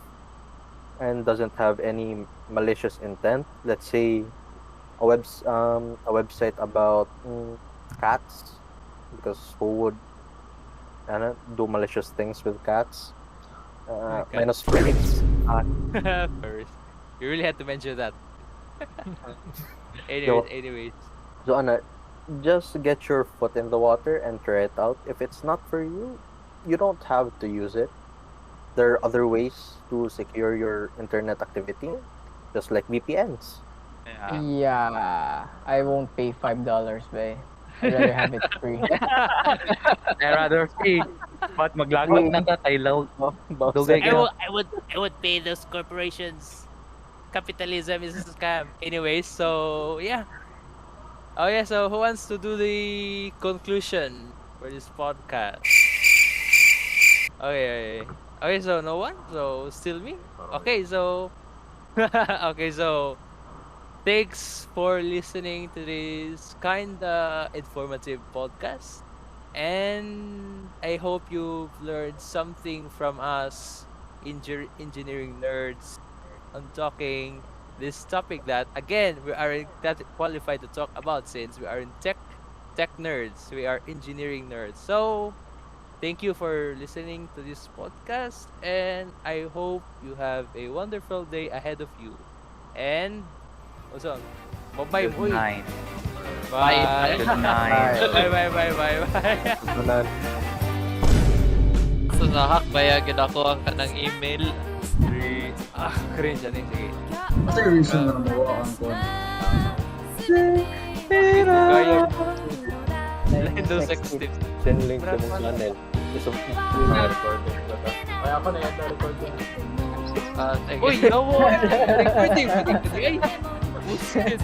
and doesn't have any malicious intent. Let's say a website about cats, because who would do malicious things with cats? Okay. Minus friends. First, you really had to mention that. Yo. anyways. So just get your foot in the water and try it out. If it's not for you, you don't have to use it. There are other ways to secure your internet activity, just like VPNs. Yeah. Yeah, I won't pay $5, bae. I'd rather have it free. I rather free. But maglaglag na ta tayo. Dugay ka. I would pay those corporations. Capitalism is a scam. Anyways, so yeah. Oh yeah, so who wants to do the conclusion for this podcast? Okay, so no one? So still me? Okay, so okay, so thanks for listening to this kinda informative podcast. And I hope you've learned something from us engineering nerds on talking this topic that, again, we aren't that qualified to talk about since we are in tech nerds. We are engineering nerds. So thank you for listening to this podcast, and I hope you have a wonderful day ahead of you. And also, bye-bye. Good night. Bye. Good night. Bye. So nakakbayagin ako ang kanang email. Cringe yan eh. Sige. What's the reason na mawa ang kuan? Kaya Windows XP. Send link sa mong channel. Gusto mo Recording ko ta. Ay, ako na yan recording. Sige. Uy, yawo! Recording. Ay, bullshit.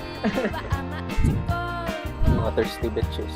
mga thirsty bitches.